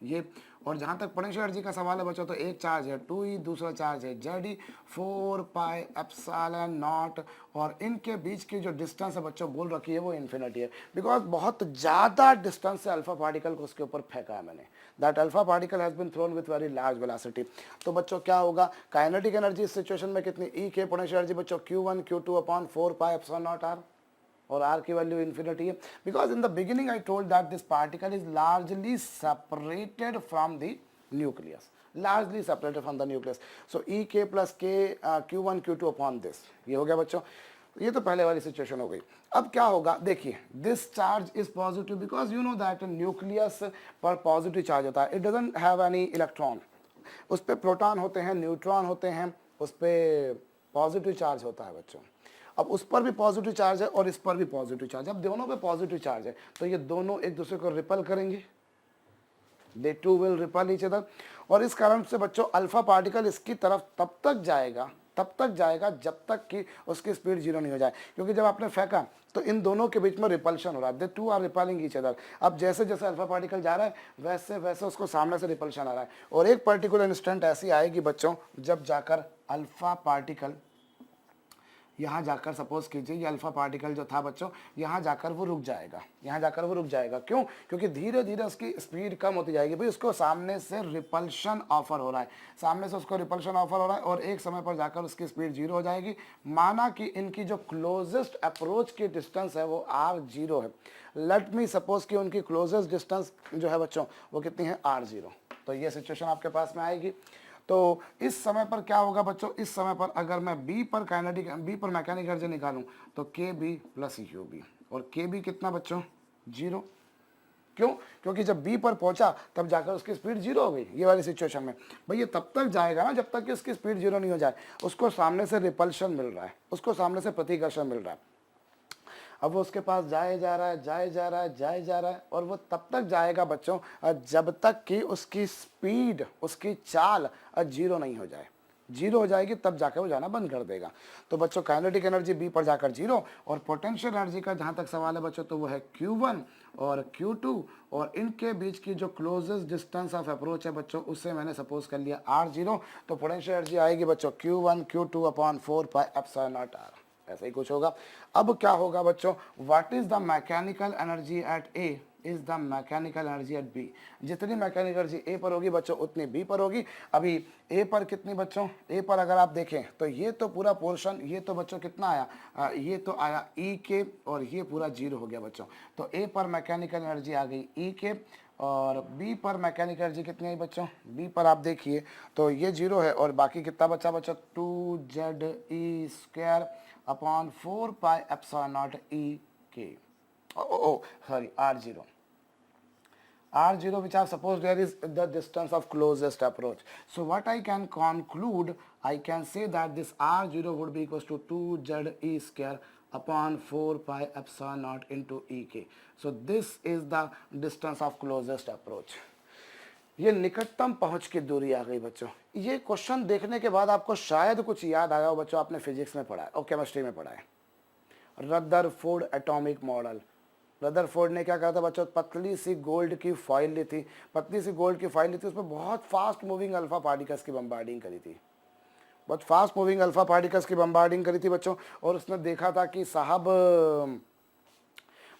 ये। और जहाँ तक पोटेंशियल एनर्जी का सवाल है बच्चों, तो एक चार्ज है 2E, दूसरा चार्ज है ZE, 4 पाई एप्सिलॉन नॉट, और इनके बीच की जो डिस्टेंस है बच्चों बोल रखी है वो इन्फिनिटी है, बिकॉज बहुत ज़्यादा डिस्टेंस से अल्फा पार्टिकल को उसके ऊपर फेंका है मैंने। That alpha particle has been thrown with very large velocity. तो बच्चों क्या होगा? काइनेटिक एनर्जी इस सिचुएशन में कितनी? E के पोटेंशियल एनर्जी बच्चों Q1 Q2 upon 4 pi epsilon not R, और R की वैल्यू इन्फिनिटी है, because in the beginning I told that this particle is largely separated from the nucleus, largely separated from the nucleus. So E k plus k Q1 Q2 upon this, ये हो गया बच्चों। ये तो पहले वाली सिचुएशन हो गई। अब क्या होगा? देखिए, this charge is positive because you know that nucleus पर पॉजिटिव चार्ज होता है, it doesn't have any electron. उस पर प्रोटॉन होते हैं, न्यूट्रॉन होते हैं, उस पर पॉजिटिव चार्ज होता है बच्चों। अब उस पर भी पॉजिटिव चार्ज है और इस पर भी पॉजिटिव चार्ज है। अब दोनों पे पॉजिटिव चार्ज है, तो ये दोनों एक दूसरे को रिपल करेंगे, they two will repel each other. और इस कारण से बच्चों अल्फा पार्टिकल इसकी तरफ तब तक जाएगा जब तक कि उसकी स्पीड 0 नहीं हो जाए, क्योंकि जब आपने फेंका तो इन दोनों के बीच में रिपल्शन हो रहा है, they two are repelling each other. अब जैसे जैसे अल्फा पार्टिकल जा रहा है वैसे वैसे उसको सामने से रिपल्शन आ रहा है, और एक पर्टिकुलर इंस्टेंट ऐसी आएगी बच्चों जब जाकर अल्फा पार्टिकल यहाँ जाकर सपोज कीजिए ये अल्फा पार्टिकल जो था बच्चों, यहाँ जाकर वो रुक जाएगा, यहाँ जाकर वो रुक जाएगा। क्यों? क्योंकि धीरे धीरे उसकी स्पीड कम होती जाएगी। भाई उसको सामने से रिपल्शन ऑफर हो रहा है, सामने से उसको रिपल्शन ऑफर हो रहा है, और एक समय पर जाकर उसकी स्पीड 0 हो जाएगी। माना कि इनकी जो क्लोजेस्ट अप्रोच की डिस्टेंस है वो r0 है। लेट मी सपोज कि उनकी क्लोजेस्ट डिस्टेंस जो है बच्चों वो कितनी है, r0। तो ये सिचुएशन आपके पास में आएगी। तो इस समय पर क्या होगा बच्चों, इस समय पर अगर मैं बी पर मैकेनिकल एनर्जी निकालूं तो के बी प्लस यू बी, और के बी कितना बच्चों, 0। क्यों? क्योंकि जब बी पर पहुंचा तब जाकर उसकी स्पीड 0 हो गई। ये वाली सिचुएशन में भाई ये तब तक जाएगा ना जब तक कि उसकी स्पीड 0 नहीं हो जाए। उसको सामने से रिपल्शन मिल रहा है, उसको सामने से प्रतिकर्षण मिल रहा है। अब वो उसके पास जाए जा रहा है, जाए जा रहा है, जाए जा रहा है, और वो तब तक जाएगा बच्चों जब तक कि उसकी स्पीड, उसकी चाल 0 नहीं हो जाए। 0 हो जाएगी तब जाकर वो जाना बंद कर देगा। तो बच्चों काइनेटिक एनर्जी बी पर जाकर 0, और पोटेंशियल एनर्जी का जहाँ तक सवाल है बच्चों तो वो है Q1 और Q2, और इनके बीच की जो क्लोजेस्ट डिस्टेंस ऑफ अप्रोच है बच्चों उससे मैंने सपोज कर लिया r0। तो पोटेंशियल एनर्जी आएगी बच्चों Q1 Q2 अपॉन 4πε0r, ऐसा ही कुछ होगा। अब क्या होगा बच्चों, what is the mechanical energy at A is the mechanical energy at B. जितनी मैकेनिकल एनर्जी ए पर होगी बच्चों उतनी बी पर होगी। अभी ए पर कितनी बच्चों, ए पर अगर आप देखें तो ये तो पूरा पोर्शन, ये तो बच्चों कितना आया, ये तो आया ई के, और ये पूरा 0 हो गया बच्चों। तो ए पर मैकेनिकल एनर्जी आ गई ई के, और बी पर मैकेनिकल एनर्जी कितनी आई बच्चों, बी पर आप देखिए तो ये 0 है, और बाकी कितना बचा बच्चों, 2z² अपॉन 4πε0 ई के, sorry, r0. R0 which I have supposed there is the distance of closest approach. So what I can conclude, I can say that this R0 would be equals to 2ze² upon 4πε0 into ek. So this is the distance of closest approach. ये निकटतम पहुंच की दूरी आ गई बच्चों। ये क्वेश्चन देखने के बाद आपको शायद कुछ याद आया हो बच्चों, आपने फिजिक्स में पढ़ा है और केमिस्ट्री में पढ़ा है, रदरफोर्ड एटॉमिक मॉडल। रदरफोर्ड ने क्या कहा था बच्चों, पतली सी गोल्ड की फॉइल ली थी, पतली सी गोल्ड की फॉइल ली थी, उसमें बहुत फास्ट मूविंग अल्फा पार्टिकल्स की बम्बार्डिंग करी थी, बहुत फास्ट मूविंग अल्फा पार्टिकल्स की बम्बार्डिंग करी थी बच्चों। और उसने देखा था कि साहब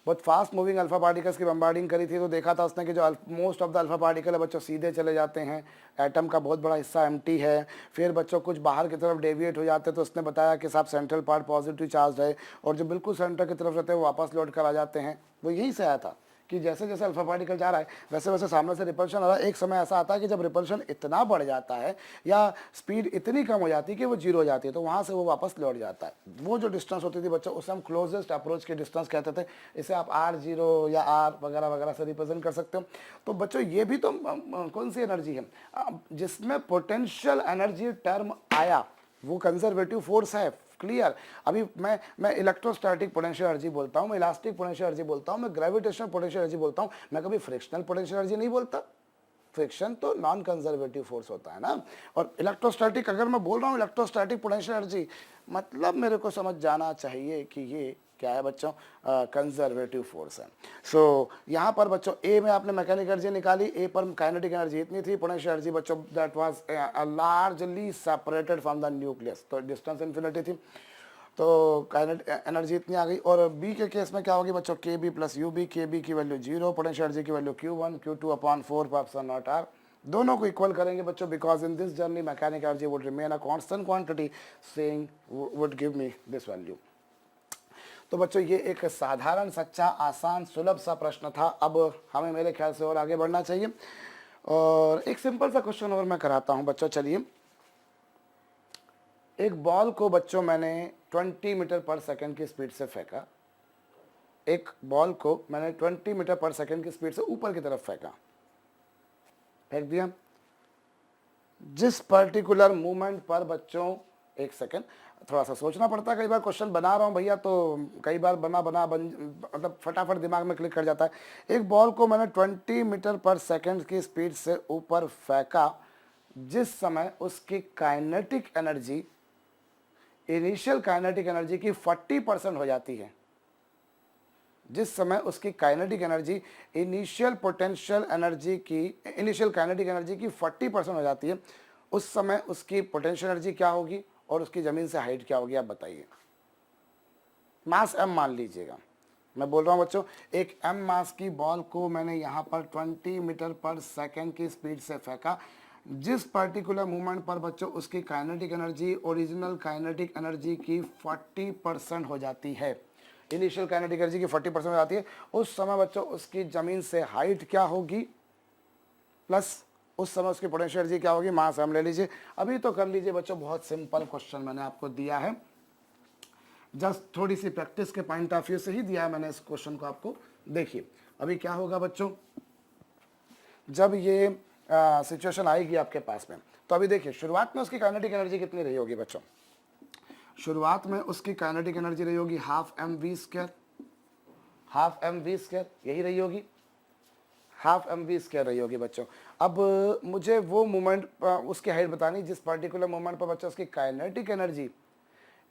बहुत फास्ट मूविंग अल्फा पार्टिकल्स की बम्बार्डिंग करी थी, तो देखा था उसने कि जो most of the alpha particle है बच्चों सीधे चले जाते हैं, एटम का बहुत बड़ा हिस्सा एम्प्टी है, फिर बच्चों कुछ बाहर की तरफ डेविएट हो जाते हैं। तो उसने बताया कि साहब सेंट्रल पार्ट पॉजिटिव चार्ज है, और जो बिल्कुल सेंटर की तरफ रहते हैं वो वापस लौट कर आ जाते हैं। वो यहीं से आया था कि जैसे जैसे अल्फा पार्टिकल जा रहा है वैसे वैसे सामने से रिपल्शन आ रहा है। एक समय ऐसा आता है कि जब रिपल्शन इतना बढ़ जाता है या स्पीड इतनी कम हो जाती है कि वो 0 हो जाती है, तो वहाँ से वो वापस लौट जाता है। वो जो डिस्टेंस होती थी बच्चों उसे हम क्लोजेस्ट अप्रोच की डिस्टेंस कहते थे। इसे आप r0 या r वगैरह वगैरह से रिप्रेजेंट कर सकते हो। तो बच्चों ये भी तो कौन सी एनर्जी है जिसमें पोटेंशियल एनर्जी टर्म आया, वो कंजर्वेटिव फोर्स है। क्लियर? अभी मैं इलेक्ट्रोस्टैटिक पोटेंशियल एनर्जी बोलता हूँ, मैं इलास्टिक पोटेंशियल एनर्जी बोलता हूँ, मैं ग्रेविटेशनल पोटेंशियल एनर्जी बोलता हूँ, मैं कभी फ्रिक्शनल पोटेंशियल एनर्जी नहीं बोलता। फ्रिक्शन तो नॉन कंजर्वेटिव फोर्स होता है ना। और इलेक्ट्रोस्टैटिक अगर मैं बोल रहा हूँ इलेक्ट्रोस्टैटिक पोटेंशियल एनर्जी, मतलब मेरे को समझ जाना चाहिए कि ये क्या है बच्चों, कंजर्वेटिव फोर्स है। सो यहाँ पर बच्चों ए में आपने मैकेनिकल एनर्जी निकाली, ए पर काइनेटिक एनर्जी इतनी थी, पोटेंशियल एनर्जी बच्चों that was largely separated from the nucleus, तो डिस्टेंस इन्फिनिटी थी, तो काइनेटिक एनर्जी इतनी आ गई। और बी के केस में क्या होगी बच्चों, के बी प्लस यू बी, के बी की वैल्यू 0, पोटेंशियल एनर्जी की value Q1 Q2 upon 4πε0r, दोनों को इक्वल करेंगे बच्चों, because in this journey mechanical energy would remain a constant quantity, saying would give me this value. तो बच्चों ये एक साधारण सच्चा आसान सुलभ सा प्रश्न था। अब हमें मेरे ख्याल से और आगे बढ़ना चाहिए, और एक सिंपल सा क्वेश्चन और मैं कराता हूं बच्चों। चलिए, एक बॉल को बच्चों मैंने 20 मीटर पर सेकंड की स्पीड से फेंका, एक बॉल को मैंने 20 मीटर पर सेकंड की स्पीड से ऊपर की तरफ फेंका, फेंक दिया। जिस पर्टिकुलर मूवमेंट पर बच्चों, एक सेकंड थोड़ा सा सोचना पड़ता है, कई बार क्वेश्चन बना रहा हूँ भैया तो कई बार मतलब फटाफट दिमाग में क्लिक कर जाता है। एक बॉल को मैंने 20 मीटर पर सेकंड की स्पीड से ऊपर फेंका, जिस समय उसकी kinetic energy initial kinetic energy की 40% हो जाती है, जिस समय उसकी kinetic energy initial kinetic energy की 40% हो जाती है, उस समय उसकी पोटेंशियल एनर्जी क्या होगी और उसकी ज़मीन से हाइट क्या होगी, आप बताइए। मास m मान लीजिएगा, मैं बोल रहा हूँ बच्चों, एक m मास की बॉल को मैंने यहाँ पर 20 मीटर पर सेकेंड की स्पीड से फेंका। जिस पर्टिकुलर मूवमेंट पर बच्चों उसकी kinetic energy original kinetic energy की 40% हो जाती है, इनिशियल काइनेटिक एनर्जी की 40% हो जाती है, उस समय बच्चों उसकी ज़मीन से हाइट क्या होगी प्लस उस समय उसकी पोटेंशियल एनर्जी क्या होगी, मास m ले लीजिए। अभी तो कर लीजिए बच्चों, बहुत सिंपल क्वेश्चन मैंने आपको दिया है, जस्ट थोड़ी सी प्रैक्टिस के पॉइंट ऑफ व्यू से ही दिया है मैंने इस क्वेश्चन को आपको। देखिए अभी क्या होगा बच्चों, जब ये सिचुएशन आएगी आपके पास में, तो अभी देखिए शुरुआत में उसकी काइनेटिक एनर्जी कितनी रही होगी बच्चों, शुरुआत में उसकी काइनेटिक एनर्जी रही होगी half M we square, half M we square यही रही होगी, हाफ एम वी स्क्वायर रही होगी बच्चों। अब मुझे वो मोमेंट उसकी हाइट बतानी जिस पर्टिकुलर मोमेंट पर बच्चों उसकी kinetic energy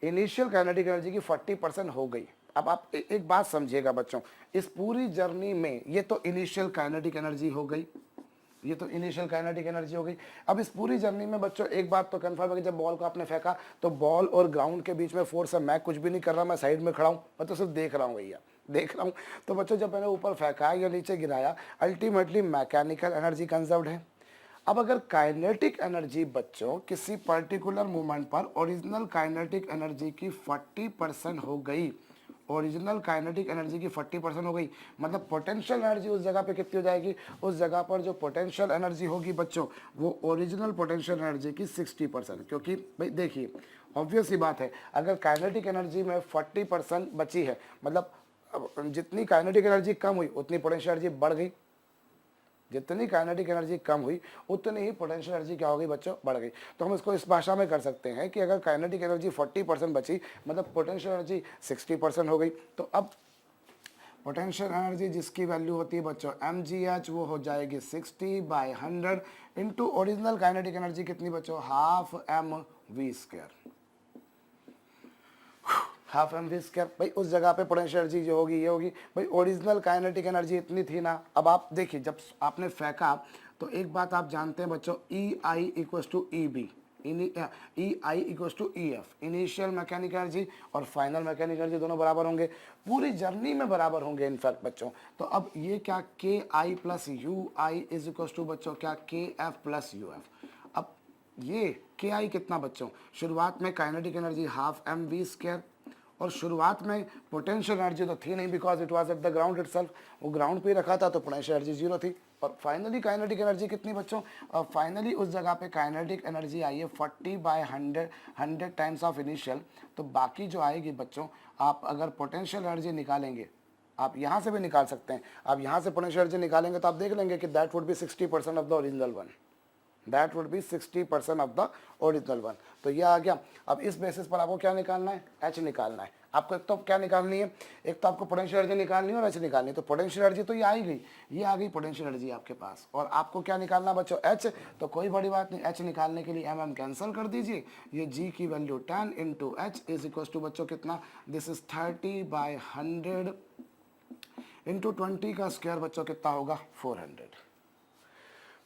initial kinetic energy की 40% हो गई। अब आप एक बात समझिएगा बच्चों, इस पूरी जर्नी में ये तो इनिशियल काइनेटिक एनर्जी हो गई, ये तो इनिशियल काइनेटिक एनर्जी हो गई। अब इस पूरी जर्नी में बच्चों एक बात तो कंफर्म है कि जब बॉल को आपने फेंका तो बॉल और ग्राउंड के बीच में फोर्स है, मैं कुछ भी नहीं कर रहा, मैं साइड में खड़ा हूँ, मैं तो सिर्फ देख रहा हूँ भैया, देख रहा हूँ। तो बच्चों जब मैंने ऊपर फेंका या नीचे गिराया, अल्टीमेटली मैकेनिकल एनर्जी कंजर्व्ड है। अब अगर काइनेटिक एनर्जी बच्चों किसी पर्टिकुलर मूवमेंट पर ओरिजिनल काइनेटिक एनर्जी की 40% हो गई, ओरिजिनल काइनेटिक एनर्जी की 40% हो गई, मतलब पोटेंशियल एनर्जी उस जगह पे कितनी हो जाएगी, उस जगह पर जो पोटेंशियल एनर्जी होगी बच्चों वो ओरिजिनल पोटेंशियल एनर्जी की 60%, क्योंकि भाई देखिए ऑब्वियस ही बात है, अगर काइनेटिक एनर्जी में 40% बची है, मतलब जितनी काइनेटिक एनर्जी कम हुई उतनी पोटेंशियल एनर्जी बढ़ गई, जितनी काइनेटिक एनर्जी कम हुई उतनी ही पोटेंशियल एनर्जी क्या हो गई बच्चों, बढ़ गई। तो हम इसको इस भाषा में कर सकते हैं कि अगर काइनेटिक एनर्जी 40% बची, मतलब पोटेंशियल एनर्जी 60% हो गई। तो अब पोटेंशियल एनर्जी जिसकी वैल्यू होती है बच्चों mgh, वो हो जाएगी 60/100 इंटू ओरिजिनल काइनेटिक एनर्जी कितनी बच्चों, half M we square, half M we square. भाई उस जगह पे पोटेंशियल एनर्जी जो होगी ये होगी, भाई ओरिजिनल काइनेटिक एनर्जी इतनी थी ना। अब आप देखिए जब आपने फेंका तो एक बात आप जानते हैं बच्चों, E I equal to E B, E I equal to E F, initial mechanical energy और फाइनल मैकेनिकल एनर्जी दोनों बराबर होंगे, पूरी जर्नी में बराबर होंगे इनफैक्ट बच्चों। तो अब ये क्या K I plus U I is equal to बच्चों क्या के एफ प्लस यू एफ। अब ये के आई कितना बच्चों, शुरुआत में kinetic energy half M we square, और शुरुआत में पोटेंशियल एनर्जी तो थी नहीं because it was at the ground itself, वो ग्राउंड पे रखा था तो पोटेंशियल एनर्जी जीरो थी। और फाइनली काइनेटिक एनर्जी कितनी बच्चों, फाइनली उस जगह पे काइनेटिक एनर्जी आई है 40/100, 100 टाइम्स ऑफ इनिशियल। तो बाकी जो आएगी बच्चों, आप अगर पोटेंशियल एनर्जी निकालेंगे, आप यहाँ से भी निकाल सकते हैं, आप यहाँ से पोटेंशियल एनर्जी निकालेंगे तो आप देख लेंगे कि that would B 60% of the original one, that would B 60% of the original one. तो ये आ गया। अब इस बेसिस पर आपको क्या निकालना है, एच निकालना है आपको। एक तो क्या निकालनी है, एक तो आपको पोटेंशियल एनर्जी निकालनी है और एच निकालनी है। तो पोटेंशियल एनर्जी तो ये आ ही गई, ये आ गई पोटेंशियल एनर्जी आपके पास, और आपको क्या निकालना बच्चों, एच। तो कोई बड़ी बात नहीं, एच निकालने के लिए एम एम कैंसिल कर दीजिए, ये जी की value 10 into H is equal to बच्चों कितना, दिस इज 30/100 इंटू 20 का स्क्वायर बच्चों कितना होगा, 400।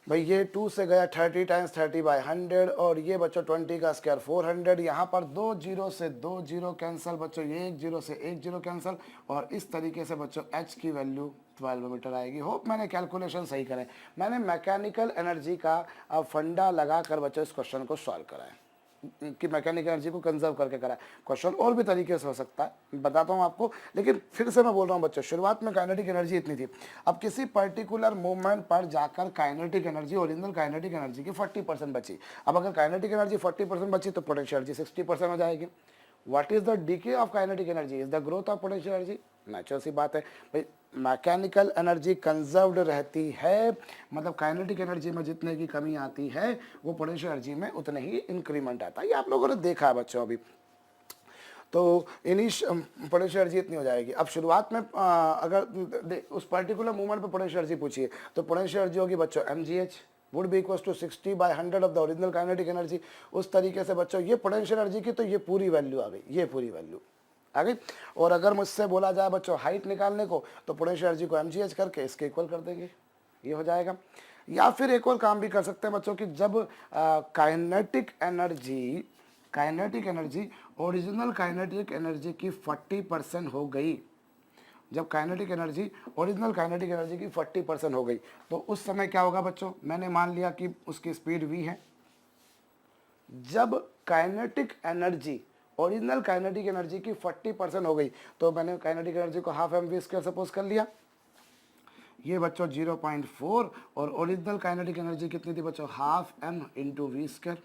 भाई ये 2 से गया 30 टाइम्स 30/100, और ये बच्चों 20 का स्क्वायर 400। यहाँ पर 2 जीरो से 2 जीरो कैंसिल बच्चों, ये 1 जीरो से 1 जीरो कैंसिल, और इस तरीके से बच्चों एच की वैल्यू 12 मीटर आएगी। होप मैंने कैलकुलेशन सही करें, मैंने मैकेनिकल एनर्जी का फंडा लगा कर बच्चों इस क्वेश्चन को सॉल्व करा है कि मैकेनिकल एनर्जी को कंजर्व करके करा है। क्वेश्चन और भी तरीके से हो सकता है, बताता हूँ आपको, लेकिन फिर से मैं बोल रहा हूँ बच्चों, शुरुआत में काइनेटिक एनर्जी इतनी थी। अब किसी पर्टिकुलर मूवमेंट पर जाकर kinetic energy original kinetic energy की 40% बची। अब अगर काइनेटिक एनर्जी 40% बची तो पोटेंशियल एनर्जी 60% हो जाएगी। What is the decay of kinetic energy, is the growth of potential energy. Natural सी बात है भाई, मैकेनिकल एनर्जी कंजर्व्ड रहती है, मतलब काइनेटिक एनर्जी में जितने की कमी आती है वो पोटेंशियल एनर्जी में उतने ही इंक्रीमेंट आता है। ये आप लोगों ने देखा है बच्चों अभी। तो पोटेंशियल एनर्जी इतनी हो जाएगी। अब शुरुआत में अगर उस पर्टिकुलर मूवमेंट पे पोटेंशियल एनर्जी पूछिए तो पोटेंशियल एनर्जी होगी बच्चों mgh would be equal to 60/100 of the original kinetic energy. उस तरीके से बच्चों ये पोटेंशियल एनर्जी की तो ये पूरी वैल्यू आ गई, ये पूरी वैल्यू आ गई। और अगर मुझसे बोला जाए बच्चों हाइट निकालने को तो पोटेंशियल एनर्जी को mgh करके इसके इक्वल कर देंगे, ये हो जाएगा। या फिर एक और काम भी कर सकते हैं बच्चों कि जब kinetic energy original kinetic energy की 40% हो गई, जब kinetic energy original kinetic energy की 40% हो गई, तो उस समय क्या होगा बच्चों, मैंने मान लिया कि उसकी स्पीड v है। जब kinetic energy original kinetic energy की 40% हो गई, तो मैंने काइनेटिक एनर्जी को half M we square suppose कर लिया। ये बच्चों 0.4 और ओरिजिनल काइनेटिक एनर्जी कितनी थी बच्चों, half m into v square.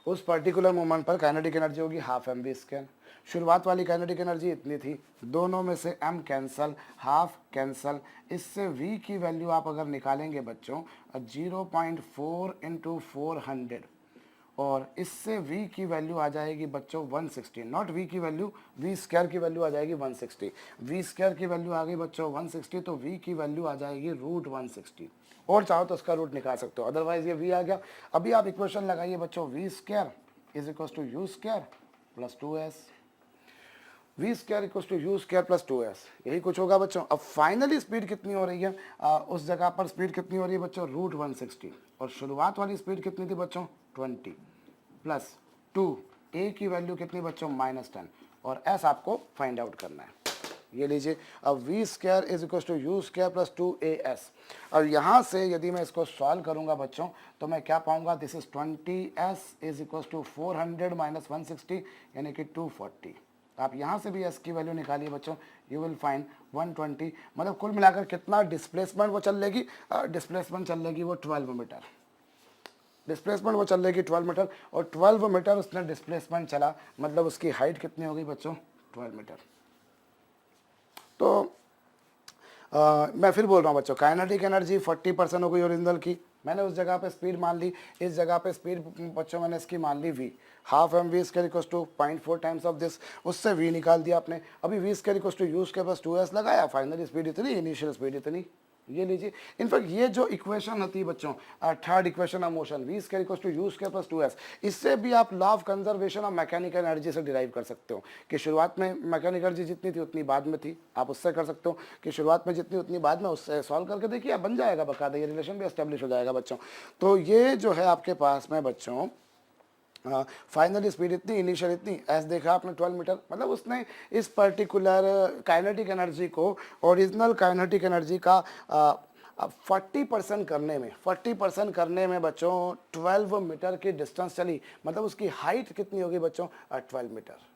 उस पर्टिकुलर मोमेंट पर काइनेटिक एनर्जी होगी हाफ एम वी स्क्वायर। शुरुआत वाली काइनेटिक एनर्जी इतनी थी, दोनों में से m कैंसल, हाफ कैंसल, इससे v की वैल्यू आप अगर निकालेंगे बच्चों 0.4 इंटू 400, और इससे v की वैल्यू आ जाएगी बच्चों 160, नॉट v की वैल्यू, v स्क्वायर की वैल्यू आ जाएगी 160, v स्क्वायर की वैल्यू आ गई बच्चों 160, तो v की वैल्यू आ जाएगी रूट 160, और चाहो तो उसका रूट निकाल सकते हो, अदरवाइज ये v आ गया। अभी आप इक्वेशन लगाइए बच्चों, v square is equal to you square plus 2s, v square equal to you square plus 2s, यही कुछ होगा बच्चों। अब फाइनली स्पीड कितनी हो रही है, उस जगह पर स्पीड कितनी हो रही है बच्चों, रूट 160, और शुरुआत वाली स्पीड कितनी थी बच्चों 20 प्लस 2, ए की वैल्यू कितनी बच्चों -10, और एस आपको फाइंड आउट करना है। ये लीजिए, अब v square is equal to you square plus 2as। और यहाँ से यदि मैं इसको सॉल्व करूँगा बच्चों, तो मैं क्या पाऊँगा, this is 20s is equal to 400 minus 160 यानी कि 240। आप यहाँ से भी s की वैल्यू निकालिए बच्चों, यू विल फाइंड 120। मतलब कुल मिलाकर कितना डिस्प्लेसमेंट वो चल लेगी, डिस्प्लेसमेंट चल लेगी वो 12 मीटर, डिस्प्लेसमेंट वो चल लेगी 12 मीटर, और 12 मीटर उसने डिस्प्लेसमेंट चला, मतलब उसकी हाइट कितनी होगी बच्चों 12 मीटर। तो मैं फिर बोल रहा हूँ बच्चों, काइनेटिक एनर्जी 40% हो गई ओरिजिनल की, मैंने उस जगह पे स्पीड मान ली, इस जगह पे स्पीड बच्चों मैंने इसकी मान ली v, half M we square equal to 0.4 times of this, उससे v निकाल दिया आपने। अभी v square equal to you square plus 2s लगाया, फाइनली स्पीड इतनी, इनिशियल स्पीड इतनी। ये लीजिए, इनफैक्ट ये जो इक्वेशन होती है बच्चों, third equation of motion, v square equal to you square plus 2s, इससे भी आप law of conservation of mechanical energy से डिराइव कर सकते हो कि शुरुआत में मैकेनिकल एनर्जी जितनी थी उतनी बाद में थी। आप उससे कर सकते हो कि शुरुआत में जितनी उतनी बाद में, उससे सॉल्व करके देखिए, आप बन जाएगा बकायदा, ये रिलेशन भी एस्टेब्लिश हो जाएगा बच्चों। तो ये जो है आपके पास में बच्चों, फाइनली स्पीड इतनी, इनिशियल इतनी, एस देखा आपने 12 मीटर, मतलब उसने इस पर्टिकुलर काइनेटिक एनर्जी को ओरिजिनल काइनेटिक एनर्जी का 40% करने में, 40% करने में बच्चों 12 मीटर की डिस्टेंस चली, मतलब उसकी हाइट कितनी होगी बच्चों 12 मीटर।